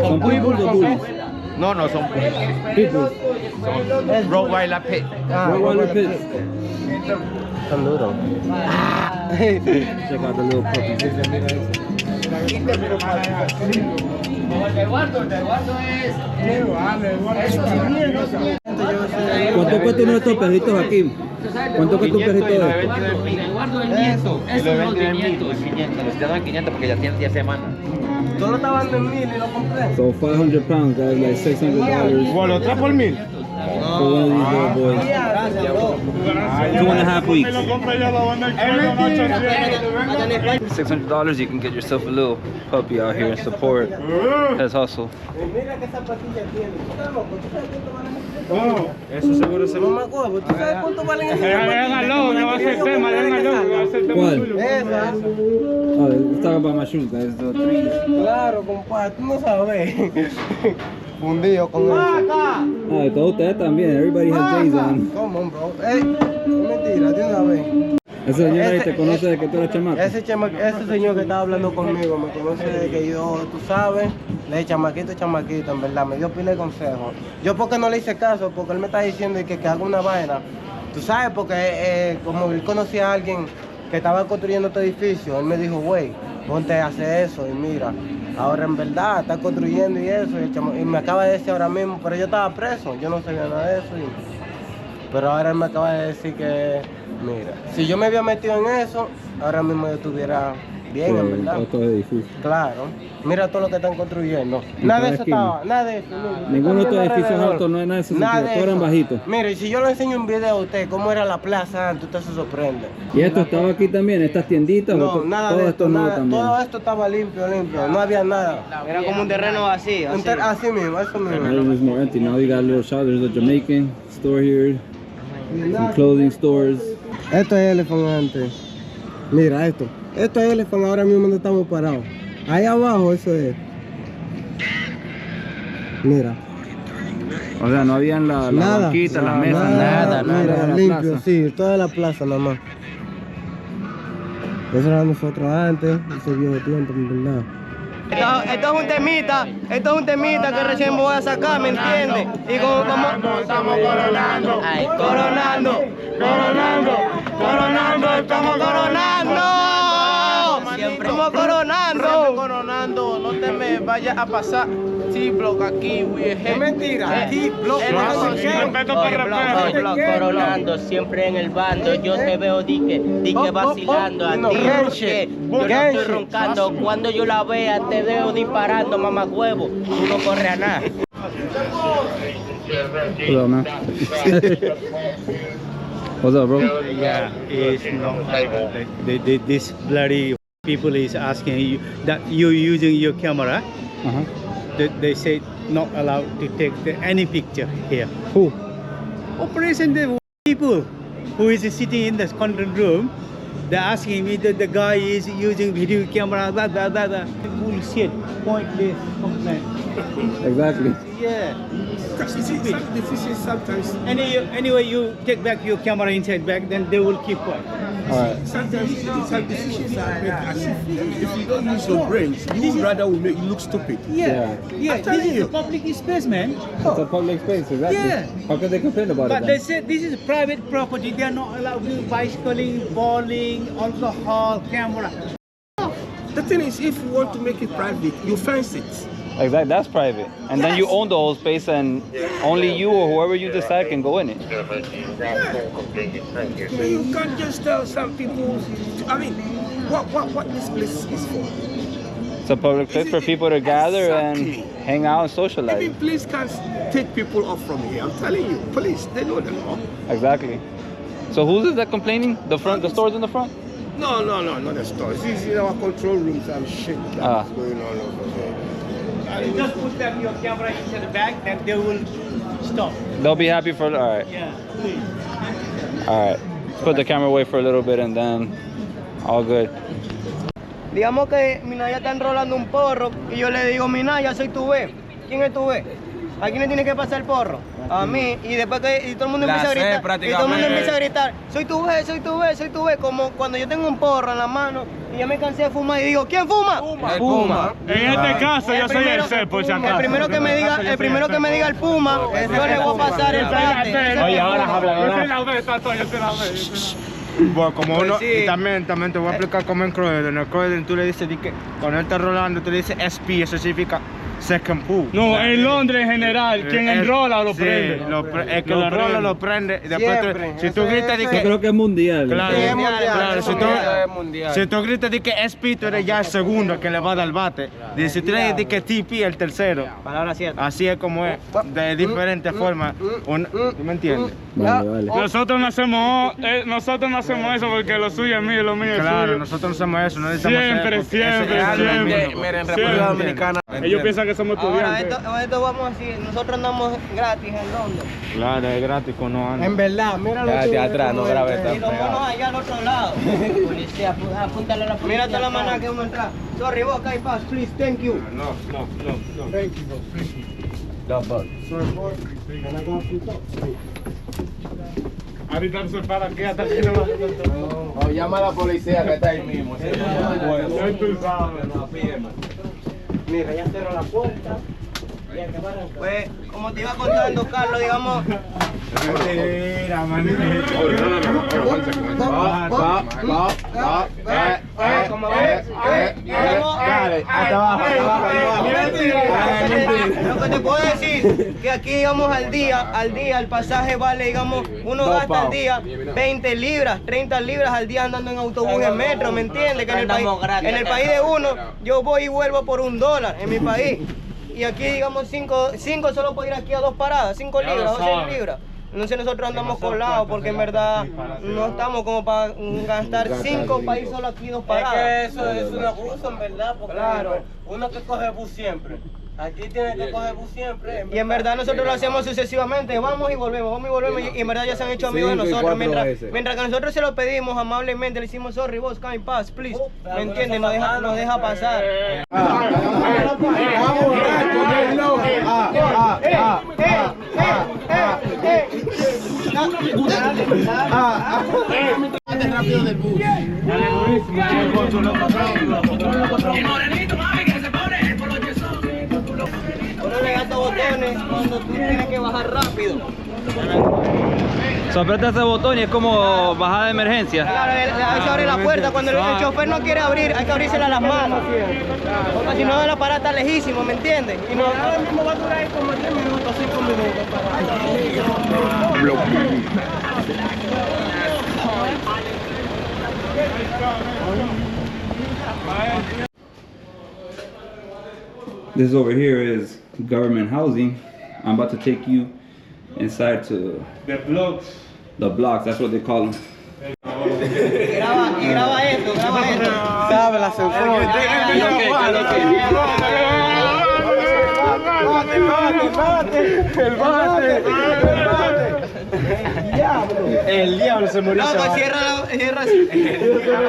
B: ¿Son people o bullies?
P: No, son
B: people.
P: Rottweiler Pit.
B: Rottweiler Pit.
N: Son duros.
B: Check out the little puppies. ¿Cuánto cuesta uno de estos perritos aquí? ¿Cuánto cuesta un perrito de estos?
T: El guardo en 500, eso es 500. Les quedan 500 porque ya tienen 10 semanas.
N: Solo estaban en 1000 y lo compré.
B: So 500 pounds, guys, like $600.
P: ¿Lo trae por 1000?
B: For one of these little boys. 2.5 weeks.
A: $600, you can get yourself a little puppy out here and support his hustle.
P: Eso seguro se
O: ¿Tú sabes cuánto valen esos
H: Háganlo, que va a ser tema, háganlo, que va a ser tema
B: ¿Cuál?
H: suyo.
O: Esas.
B: Oh, let's talk about my shoes, guys. The three.
O: Claro, compadre, tú no sabes. Fundido con eso.
B: Ah, todos ustedes también. Everybody has J's on.
O: Come on, bro. Mentira, de una vez.
B: Ese señor ahí te conoce de que tú eres chamaco.
O: Ese señor que estaba hablando conmigo me conoce de que yo, tú sabes, le dije chamaquito, en verdad, me dio pila de consejos. Yo porque no le hice caso, porque él me está diciendo que haga una vaina. Tú sabes, porque como él conocía a alguien que estaba construyendo este edificio, él me dijo, güey, ponte a hacer eso y mira, ahora en verdad está construyendo y eso, y me acaba de decir ahora mismo, pero yo estaba preso, yo no sabía nada de eso. Pero ahora él me acaba de decir que, mira, si yo me había metido en eso, ahora mismo yo estuviera bien, en verdad.
B: Otro edificio.
O: Claro, mira todo lo que están construyendo. Nada de eso estaba, nada de eso.
B: Ninguno de estos edificios altos no hay nada de eso. Todos eran bajitos.
O: Mire, si yo le enseño un video a usted cómo era la plaza antes, usted se sorprende.
B: ¿Y esto estaba aquí también? ¿Estas tienditas?
O: No, nada
B: todo
O: de
B: esto
O: esto,
B: no
O: nada,
B: también.
O: todo esto estaba limpio, no había nada.
J: Era como un terreno vacío.
O: Así mismo, eso mismo.
B: Now it's more empty. Now you got a little shop. There's a Jamaican store here. Some clothing stores.
O: Esto es elefante. Mira esto. Esto es elefante ahora mismo donde estamos parados. Ahí abajo eso es. Mira.
B: O sea, no habían la banquita, las mesas, nada.
O: Mira,
B: la
O: limpio,
B: plaza.
O: sí, toda la plaza nada más. Eso era nosotros antes, ese viejo tiempo, en verdad. Esto es un temita que recién voy a sacar, ¿me entiendes? Y como estamos coronando, estamos coronando. Siempre estamos coronando.
Q: No te me vayas a pasar T-Block aquí, güey.
O: Es mentira, T-Block.
R: Coronando, siempre en el bando. Yo te veo di que vacilando a ti. Porque yo no estoy roncando. Cuando yo la vea, te veo disparando, mamá huevo. Tú no corres a nada.
B: Hello, man. What's up, bro?
U: Yeah, it's not this bloody people is asking you that you're using your camera. They say not allowed to take any picture here.
B: Who?
U: Operation the people who is sitting in the control room. They're asking me that the guy is using video camera. Bullshit. Pointless complaint.
B: Exactly.
U: Yeah. Anyway, you take back your camera inside back, then they will keep quiet.
B: Alright.
V: Sometimes it's like decisions are made as if you don't use your brains, you rather will make you look stupid.
U: Yeah. This is a public space, man.
B: It's a public space, exactly.
U: Yeah.
B: How can they complain about
U: But
B: it?
U: they said this is private property. They are not allowed to do bicycling, bowling, alcohol, camera.
V: The thing is, if you want to make it private, you fence it.
A: Exactly, that's private. And then you own the whole space and only you or whoever you decide can go in it.
V: You can't just tell some people, I mean, what this place is for.
A: It's a public place for people to gather and hang out and socialize.
V: Even police can't take people off from here. I'm telling you, police, they know the law.
A: Exactly. So who's is that complaining? The stores in the front?
V: No, not the stores. This is in our control rooms and shit that's going on over there.
U: You just put that your camera into the bag, then they will stop.
A: They'll be happy for, alright.
U: Yeah, please.
A: Alright. Let's put the camera away for a little bit and then all good.
O: Digamos que Minaya está enrolando un porro y yo le digo, Minaya, soy tu B. ¿Quién es tu B? ¿A quién le tiene que pasar el porro? A mí. Y después que todo el mundo empieza a gritar. Y todo el mundo empieza a gritar, soy tu B, soy tu B, soy tu B. Como cuando yo tengo un porro en la mano y ya me cansé de fumar y digo, ¿quién fuma?
H: Puma. En este caso yo soy el C, por si acaso.
O: El primero que me diga el Puma, yo le voy a pasar el frente.
H: Oye, ahora habla, yo soy la B, yo soy la B.
P: Bueno, como
U: Pues
P: uno,
U: sí.
P: y también te voy a explicar cómo en Croydon. En Croydon tú le dices que cuando él está rolando, tú le dices SP, eso significa second pool.
H: No, en Londres en general, quien enrola lo
P: sí,
H: prende.
P: El que lo enrola lo prende. Después si tú gritas de
B: Yo
P: que...
B: creo que es mundial.
P: Claro,
B: Sí,
P: claro,
L: mundial.
P: si tú gritas de que es Pito, eres ya el segundo que le va a dar el bate. Y si tú le dices que TP, el tercero.
J: Palabra cierta.
P: Así es como es, de diferentes formas. ¿Tú me entiendes?
B: Vale, vale.
H: Nosotros no hacemos eso porque lo suyo es mío y lo mío es
P: Claro,
H: suyo.
P: nosotros no hacemos eso, no necesitamos
H: Siempre,
P: eso,
H: siempre, siempre.
L: Mira, en República Dominicana.
H: Ellos piensan que somos
O: Ahora,
H: estudiantes.
O: esto vamos así, nosotros andamos gratis en Londres.
P: Claro, es gratis con no anda.
L: En verdad, mira lo que
T: atrás, no grabé
O: Y los monos allá al otro lado. Policía, apúntale a la policía. Mírate la mano que vamos a entrar. Sorry, boca y pass, please, thank you.
P: No.
L: Thank you,
H: Ahorita se para aquí hasta que no va a
T: O llama a la policía que está ahí mismo.
H: tú sabes.
O: Mira, ya cerró la puerta. Pues, como te iba contando, Carlos, digamos.
P: Mentira, manito.
T: Dale, hasta abajo.
O: Lo que te puedo decir, que aquí, digamos, al día, el pasaje vale, digamos, uno gasta al día 20 libras, 30 libras al día andando en autobús, en metro, ¿me entiendes? Que en el país de uno, yo voy y vuelvo por $1 en mi país. Y aquí, digamos, 5 solo puedo ir aquí a 2 paradas, 5 libras o 6 libras. Entonces nosotros andamos colados porque en verdad no estamos como para gastar 5 países solo aquí 2 paradas.
N: Es que eso es un abuso en verdad, porque claro, uno que coge bus siempre. Aquí tiene que coger bus siempre.
O: Y en verdad nosotros lo hacemos sucesivamente, vamos y volvemos, y en verdad ya se han hecho amigos de nosotros. Mientras que nosotros se lo pedimos amablemente, le hicimos sorry boss, come pass, please. ¿Me entiendes? Nos deja pasar.
T: Rápido del bus.
O: Uno le gasta botones cuando tú tienes que bajar rápido.
A: So, aprieta ese botón y es como bajada de emergencia.
O: Claro, ahí se abre la puerta. Cuando el chofer no quiere abrir, hay que abrírsela a las manos. Porque si no, la parada está lejísimo, ¿me entiendes? Y no, ahora mismo va a durar como 10 minutos, 5 minutos.
B: This over here is government housing. I'm about to take you inside to
H: The blocks.
B: the blocks. That's what they call them.
O: Graba esto.
L: Sabe la censura. El bate. El diablo se murió.
O: No, pues cierra.
L: Cierra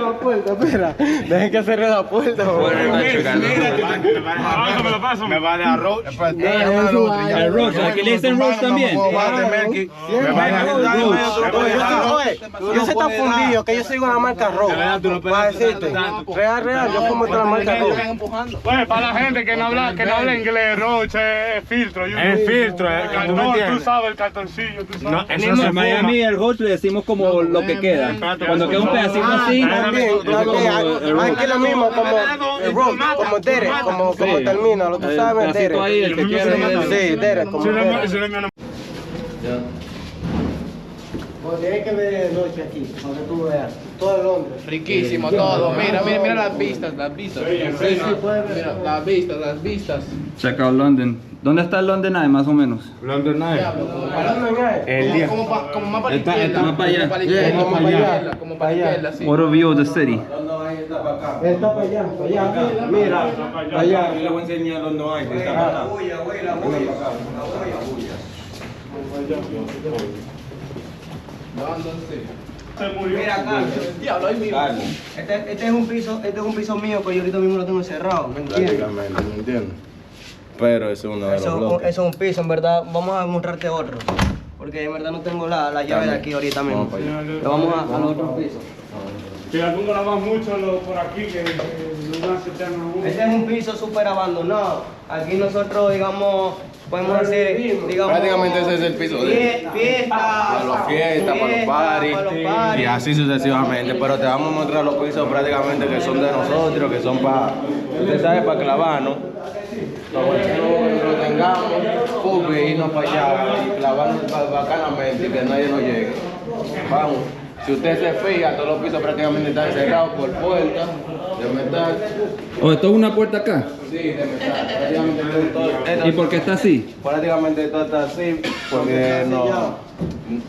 L: la puerta, espera. Dejen que cierre la puerta.
P: Me va a dar Roach.
B: El Roach, aquí le dicen Roach también.
L: Yo soy tan fundido que yo soy una marca roja. Para decirte, real, yo como otra marca roja.
H: Pues para la gente que no habla inglés, Roach es filtro.
P: Es filtro,
H: el cartón, tú sabes, el cartoncillo, tú sabes.
B: En Miami el Roach le decimos como lo que queda. Cuando queda un pedacito así,
L: También, aquí lo mismo como el road, como Derek, como termina, lo que sabes, Derek.
B: ahí, el que quiera.
L: Sí, Derek, como Derek. Tienes que ver de noche aquí, para que tú veas. Todo el Londres.
T: Riquísimo todo. Mira las vistas. Mira, las vistas.
B: Check out London. ¿Dónde está el London Eye más o menos?
P: London Eye. El día.
T: Como más para la
B: Está
T: izquierda.
B: más para allá.
T: Como para la izquierda, sí.
B: What a view of the city.
L: Está para allá. Mira, para allá.
T: Le voy a enseñar London Eye.
O: Mira, Carlos.
T: Diablo, ahí mismo.
O: Este es un piso mío que yo ahorita mismo lo tengo cerrado, ¿me entiendes?
T: Prácticamente, ¿me entiendes? Pero ese es uno de los bloques.
O: Eso es un piso, en verdad. Vamos a mostrarte otro. Porque en verdad no tengo la llave de aquí ahorita mismo. Pero vamos a los otros pisos.
H: Que algunos lavan mucho por aquí, que no se echan a uno.
O: Este es un piso súper abandonado. Aquí nosotros, digamos, podemos hacer, digamos...
T: Prácticamente ese es el piso de
O: fiestas,
T: para las fiestas, para los parties y así sucesivamente. Pero te vamos a mostrar los pisos prácticamente que son de nosotros, que son para, usted sabe, para clavarnos.
C: lo tengamos, fuve, irnos para allá y clavarnos bacanamente, que nadie nos llegue. Vamos, si usted se fija, todos los pisos prácticamente están cerrados por puertas de metal.
B: ¿O esto es una puerta acá?
C: Sí, de metal. Prácticamente todo.
B: ¿Y por qué está así?
C: Prácticamente todo está así, porque no.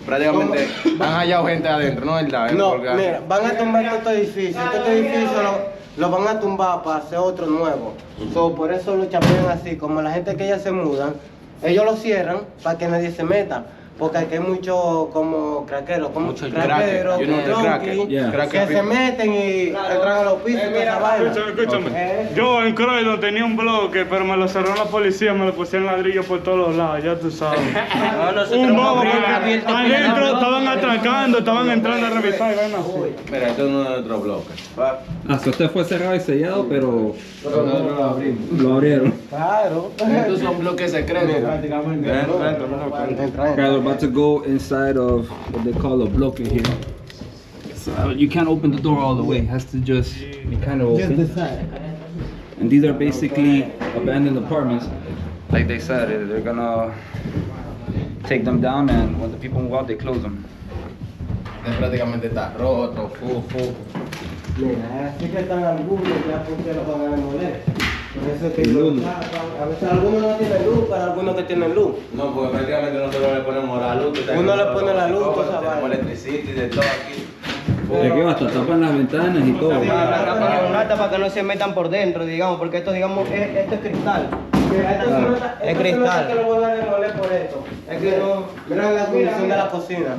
C: Prácticamente han hallado gente adentro, ¿no es verdad?
O: No,
C: Porque-
O: mira, van a tumbar todo este edificio. Este edificio lo van a tumbar para hacer otro nuevo. Por eso lo chapean así, como la gente que ya se mudan, ellos lo cierran para que nadie se meta. Porque aquí hay muchos como craqueros, craqueros,
H: you know the cracker.
O: junkies,
H: Yeah.
O: que
H: Cracker
O: se
H: people.
O: meten y entran a los pisos y toda esa vaina.
H: Escúchame. Yo en Croydon tenía un bloque, pero me lo cerró la policía, me lo pusieron ladrillo por todos los lados, ya tú sabes. Un bobo, porque adentro estaban atracando, estaban entrando a revisar y vaina así.
C: Mira, esto es uno de nuestros bloques.
B: Ah, so este fue cerrado y sellado, pero
C: Nosotros lo abrimos.
B: lo abrieron.
O: Claro.
C: Estos son bloques secretos prácticamente.
B: Guys, we're about to go inside of what they call a block in here. So you can't open the door all the way. It has to just be kind of open. And these are basically abandoned apartments.
A: Like they said, they're gonna take them down, and when the people move out, they close them.
C: Prácticamente está roto,
O: Mira, así que están algunos ya porque los van a demoler. Por eso es que ellos tapan. A veces algunos no tienen luz, pero algunos que tienen luz.
C: No, porque prácticamente nosotros le ponemos la luz.
O: Uno le pone la luz, toda esa
C: tenemos
O: vaina.
C: electricity de todo aquí.
B: De que hasta tapan las ventanas y todo.
O: Para que no se metan por dentro, digamos, porque esto, digamos, esto es cristal. Es cristal. Que lo van a demoler por esto. Es que no. Mira la condición de la cocina.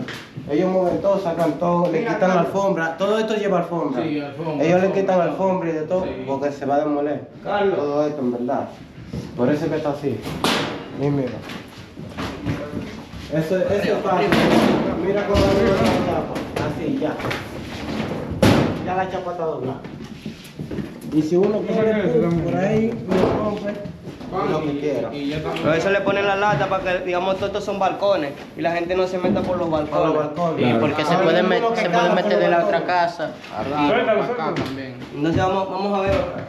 O: Ellos mueven todo, sacan todo, le quitan la alfombra. Todo esto lleva alfombra.
C: Sí, alfombra.
O: Ellos le quitan la alfombra y de todo, porque se va a demoler. Todo esto, en verdad. Por eso es que está así. Y mira. Eso es fácil. Mira cómo le la chapa. Así, ya. Ya la chapa está doblada. Y si uno quiere por ahí, lo rompe. Lo que quiera.
J: Pero eso le ponen la lata para que, digamos, todos estos son balcones y la gente no se meta por los balcones.
N: Y porque se pueden meter de la otra casa.
C: Acá también.
J: Entonces vamos a ver otra.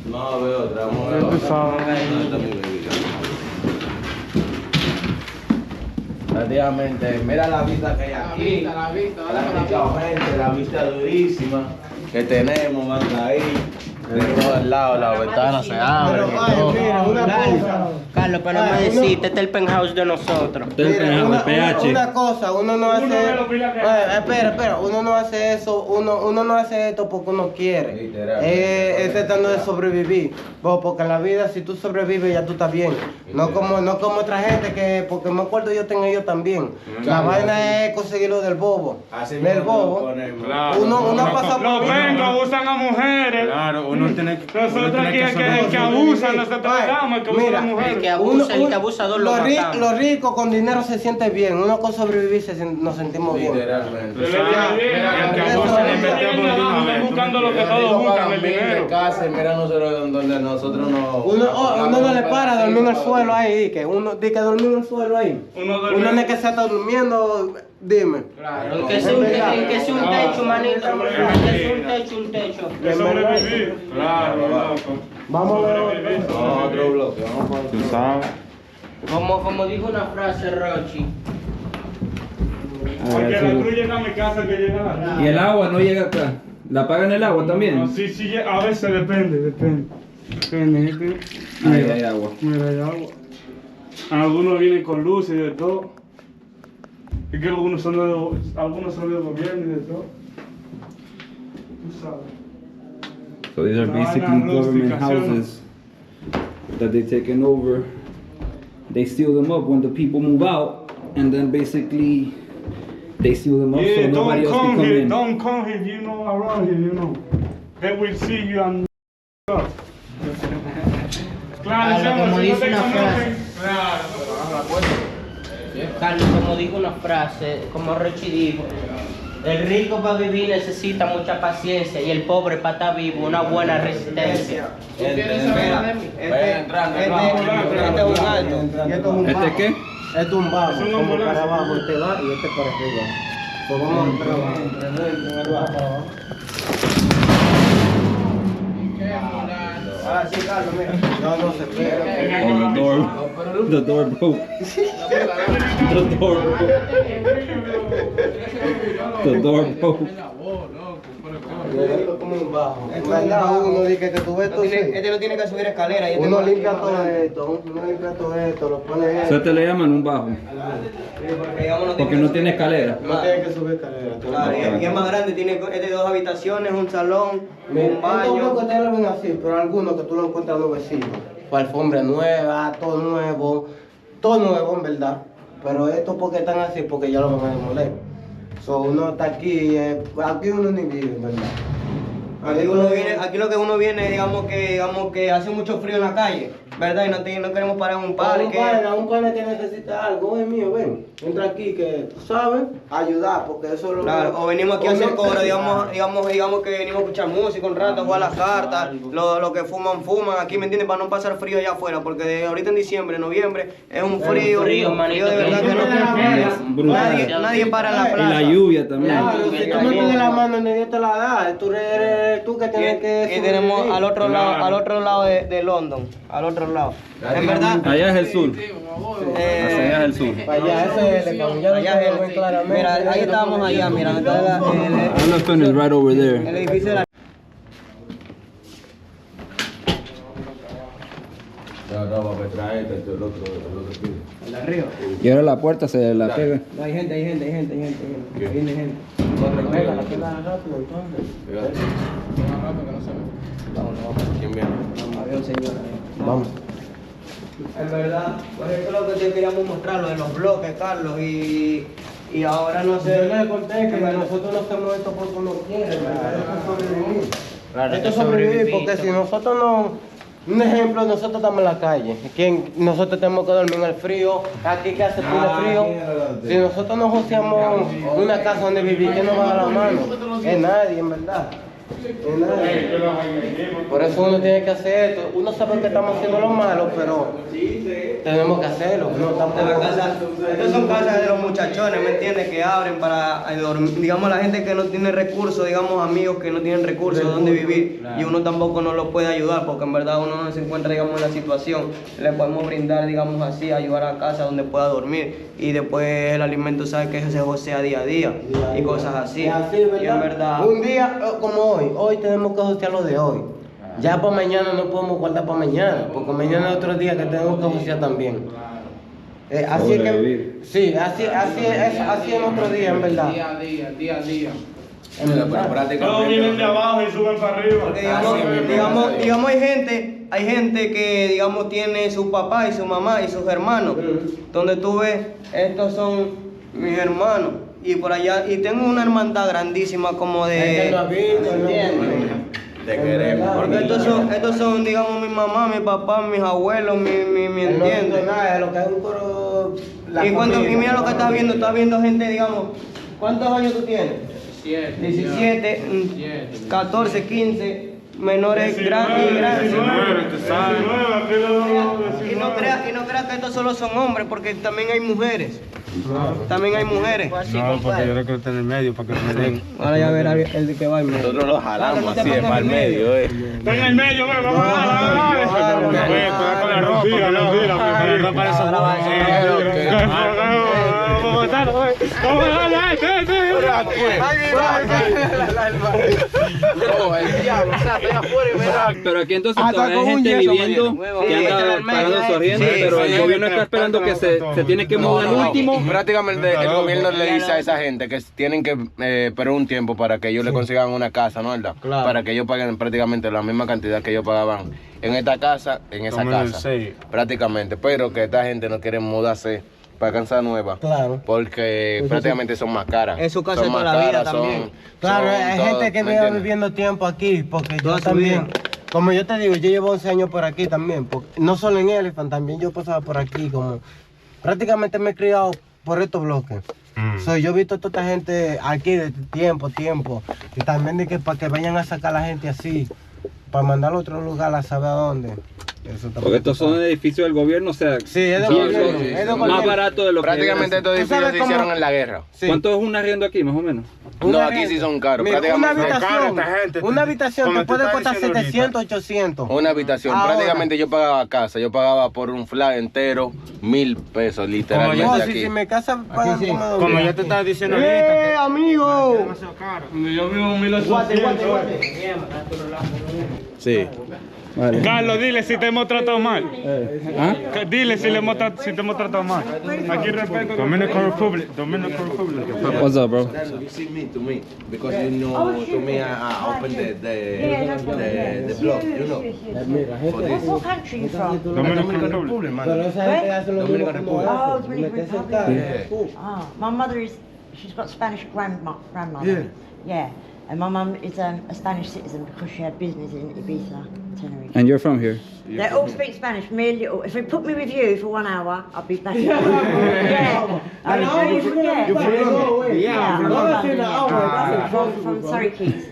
C: No, a ver otra, vamos a ver otra. ¿Dónde está mi bebida? Prácticamente, mira la vista que hay aquí. La vista durísima que tenemos, manda ahí. De todos lados, las ventanas se abren.
J: Carlos, pero no me decís, este es el penthouse de nosotros.
O: Una cosa, uno no hace. Espera, uno no hace eso, uno no hace esto porque uno quiere. Es tratando de sobrevivir. Porque en la vida, si tú sobrevives, ya tú estás bien. No como otra gente que, porque me acuerdo yo tengo yo también. La vaina es conseguirlo del bobo. Del bobo. Uno pasa por.
H: Los pengos abusan a mujeres.
P: Claro, uno tiene que.
H: Nosotros aquí es que abusan, nosotros damos, que abusan a mujeres.
J: El que abusa, el que abusador lo matamos.
O: Los ricos con dinero se siente bien. Uno con sobrevivir nos sentimos bien.
C: Literalmente.
H: Están buscando lo que todos buscan, el dinero.
C: Mira nosotros donde nosotros no.
O: Uno no le para dormir en el suelo ahí, di que dormir en el suelo ahí. Uno no es que se está durmiendo, dime.
J: El que sea un techo, manito. El que sea un techo.
H: De sobrevivir. Claro,
O: Vamos a ver
C: otro bloque, vamos por.
P: Tú sabes.
J: Como dijo una frase Rochi.
H: Porque la cruz llega a mi casa, que llega a la.
B: Y el agua no llega acá. ¿La pagan el agua también?
H: No, sí, a veces depende.
B: Ahí hay agua.
H: Mira, hay agua. Algunos vienen con luz y de todo. Y que algunos son del gobierno y de todo. Tú sabes.
B: So these are basically government houses that they've taken over. They seal them up when the people move out, and then basically they seal them up so nobody else can come in.
H: Don't come here if you know around here, you know. They will see you and
J: Claro, como dice una frase. Carlos, como dijo una frase, como Rochi dijo, el rico para vivir necesita mucha paciencia y el pobre para estar vivo una buena resistencia.
O: Este es un alto.
B: ¿Este qué?
O: Este es un bajo, como para abajo, este va y este para arriba. Pues vamos a entrar abajo. Ah, sí, Carlos, mira.
C: No, no se pega.
B: Oh, the door broke. The door broke. The door broke.
C: Como un bajo. Uno dice que tú ves todo.
O: Este no tiene que subir escalera.
C: Uno limpia todo esto, lo pone.
B: Eso te le llaman un bajo. Porque no tiene escalera.
C: No tiene que subir escalera.
O: Claro, y es más grande, tiene es de 2 habitaciones, un salón, un baño.
C: Estos blocos te lo ven así, pero algunos que tú lo encuentras nuevecitos. Alfombra nueva, todo nuevo en verdad. Pero estos porque están así, porque ya lo van a demoler. So, uno está aquí, aquí uno ni vive, en verdad.
O: Aquí lo que uno viene, digamos que hace mucho frío en la calle, ¿verdad? Y no queremos parar en un parque.
C: Un pana que necesita algo, es mío, ven. Entra aquí que, tú sabes, ayudar, porque eso es lo
O: claro, o venimos aquí a hacer coro, digamos que venimos a escuchar música un rato, jugar las cartas, lo que fuman, aquí, ¿me entiendes? Para no pasar frío allá afuera, porque de ahorita en diciembre, noviembre, es un frío de verdad que no. Nadie para en la plaza.
B: Y la lluvia también.
C: Claro, si tú no tienes la mano, nadie te la da. Tú eres tú que tienes que.
O: Y tenemos al otro lado de London, al otro lado. En verdad.
B: Allá es el sur. Allá es el sur.
C: Allá es el
O: Mira, ahí estábamos allá, mira.
B: Elephant is right over there.
O: El edificio de la...
C: El de arriba.
B: Y ahora la puerta se la pega.
O: No, hay gente. Viene gente.
C: ¿Quién viene?
O: Había un señor ahí.
C: Vamos.
O: En verdad, pues eso es lo que te queríamos mostrar, lo de los bloques, Carlos, y ahora no sé.
C: Yo le conté que nosotros no hacemos esto porque uno quiere, esto es sobrevivir. Esto es sobrevivir porque si nosotros no. Un ejemplo, nosotros estamos en la calle, nosotros tenemos que dormir en el frío, aquí que hace pile frío. Si nosotros no joseamos una casa donde vivir, ¿quién nos va a dar la mano? Es nadie, en verdad. Es nadie. Por eso uno tiene que hacer esto. Uno sabe que estamos haciendo lo malo, pero tenemos que hacerlo. No,
O: estas son casas de los muchachones, ¿me entiendes? Que abren para dormir. Digamos, la gente que no tiene recursos, digamos, amigos que no tienen recursos donde vivir, y uno tampoco no lo puede ayudar, porque en verdad uno no se encuentra, digamos, en la situación. Le podemos brindar, digamos así, ayudar a casa donde pueda dormir, y después el alimento, sabe que se josea día a día, y cosas así. Y en verdad.
C: Un día como hoy tenemos que josear lo de hoy. Ya para mañana no podemos guardar para mañana, porque mañana es otro día que tenemos que josear también. Así es que, sí, así es otro día, en verdad.
V: Día a día.
H: Todos vienen de abajo y suben para arriba.
O: Porque digamos hay gente que digamos tiene su papá y su mamá y sus hermanos. Donde tú ves, estos son mis hermanos. Y por allá, y tengo una hermandad grandísima como de...
C: Te queremos.
O: Porque estos son, digamos, mi mamá, mi papá, mis abuelos, mi entiendes.
C: Lo que es un coro.
O: Y mira lo que estás viendo gente, digamos, ¿cuántos años tú tienes? 17, 14, 15, menores grandes. Y no creas que estos solo son hombres, porque también hay mujeres. También hay mujeres.
H: No, porque yo creo que está en el medio para que me den.
O: Ahora ya verá el que va en medio.
C: Nosotros lo jalamos así, es para el medio,
H: Está en el medio, vamos a jalar. Con la ropa, no parece
B: Pero aquí entonces todavía hay gente viviendo que anda pagando su arriendo, pero el gobierno está esperando que se tiene que mudar al último.
C: Prácticamente el gobierno le dice a esa gente que tienen que esperar un tiempo para que ellos le consigan una casa, ¿no? ¿Verdad?
O: Claro.
C: Para que ellos paguen prácticamente la misma cantidad que ellos pagaban en esta casa, en esa casa. Prácticamente, pero que esta gente no quiere mudarse para casa nueva. Claro. Porque prácticamente son más caras.
O: Es su casa de toda la vida también.
C: Claro,
O: hay
C: gente que lleva viviendo tiempo aquí, porque yo también. Como yo te digo, yo llevo 11 años por aquí también. No solo en Elephant, también yo pasaba por aquí. Como prácticamente me he criado por estos bloques. Yo he visto a toda esta gente aquí de tiempo. Y también de que para que vayan a sacar a la gente así, para mandarlo a otro lugar a saber a dónde.
B: Porque estos son edificios del gobierno, o sea,
C: Sí, es de gobierno.
B: más barato de lo que
C: prácticamente
B: era.
C: estos edificios se hicieron en la guerra.
B: ¿Cuánto es un arriendo aquí, más o menos?
C: No, aquí sí son caros.
S: Mira,
C: Prácticamente
S: una habitación te puede costar 700, 800.
C: Una habitación.
S: Ahora.
C: Prácticamente yo pagaba casa. Yo pagaba por un flat entero 1,000 pesos, literalmente
S: No,
C: aquí.
S: si me casa pagan
P: Como yo te estaba diciendo ahorita.
S: amigo!
H: Yo vivo en 1800.
C: Sí.
B: Vale.
H: Carlos, dile si te hemos tratado mal.
B: ¿Ah?
H: Dile si te hemos tratado mal. Aquí respeto. Dominican Republic.
B: What's up, bro?
C: You see me to me because you know to me I opened the blog, you know. For this.
D: What country are you from?
H: Dominican Republic,
C: man.
S: Pero esa gente hace lo mismo como
D: Oh,
S: hace.
D: Dominican
S: Meterse
D: Republic.
S: acá.
D: Ah, my mother is, she's got Spanish grandmother. Yeah. And my mum is a Spanish citizen because she had business in Ibiza, Tenerife.
B: And you're from here?
D: They all speak Spanish. Me a little. If they put me with you for 1 hour, I'll be back. Yeah.
S: I know,
D: you forget.
S: you're from London.
D: Yeah, I'm
S: Yeah,
D: from Surrey Keys.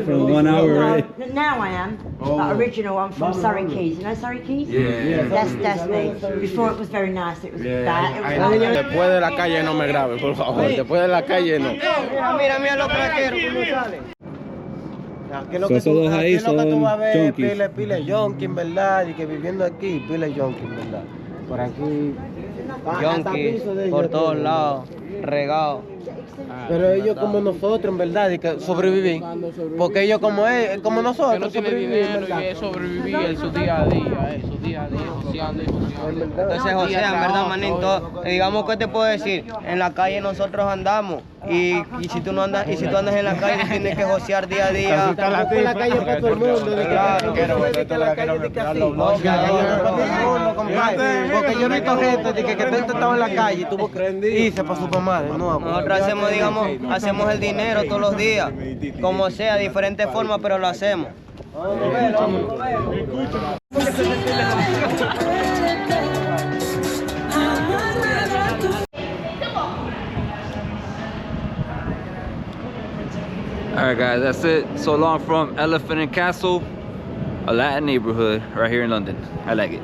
B: From 1 hour, right?
D: Now I am, but original I'm from Surrey Keys. You know Surrey Keys?
C: Yeah.
D: That's me. Before it was very nice. It was bad. It was lovely.
C: Después de la calle no me graben, por favor. Después de la calle no.
O: Mira los craqueros cómo salen.
S: ¿Qué es lo
B: So,
S: que
B: esos
S: tú,
B: dos ahí
S: qué es lo que tú
B: son
S: vas a ver?
B: junkies.
S: Pile yonki, en verdad, y que viviendo aquí, pile yonki, en verdad. Por aquí. hasta piso de
O: por
S: ellos
O: todos
S: tienen.
O: lados, regados.
S: Pero ellos como nosotros, en verdad, y que sobreviven. Porque ellos como nosotros, sobreviven, en verdad.
R: sobrevivir en su día a día, joseando y joseando.
O: Entonces, José, en verdad, manito, digamos que te puedo decir, en la calle nosotros andamos y si tú no andas, y si tú andas en la calle tienes que josear día a día.
S: Tampoco en la calle para todo el mundo, de que
O: Claro,
S: que la calle de que así. No, que la calle no es para todo el mundo, compadre. Porque yo he visto gente de que estaba en la calle y tuvo que irse para su mamá de nuevo.
O: Nosotros hacemos, digamos, hacemos el dinero todos los días, como sea, de diferentes formas, pero lo hacemos.
A: Alright guys, that's it. So long from Elephant and Castle, a Latin neighborhood right here in London. I like it.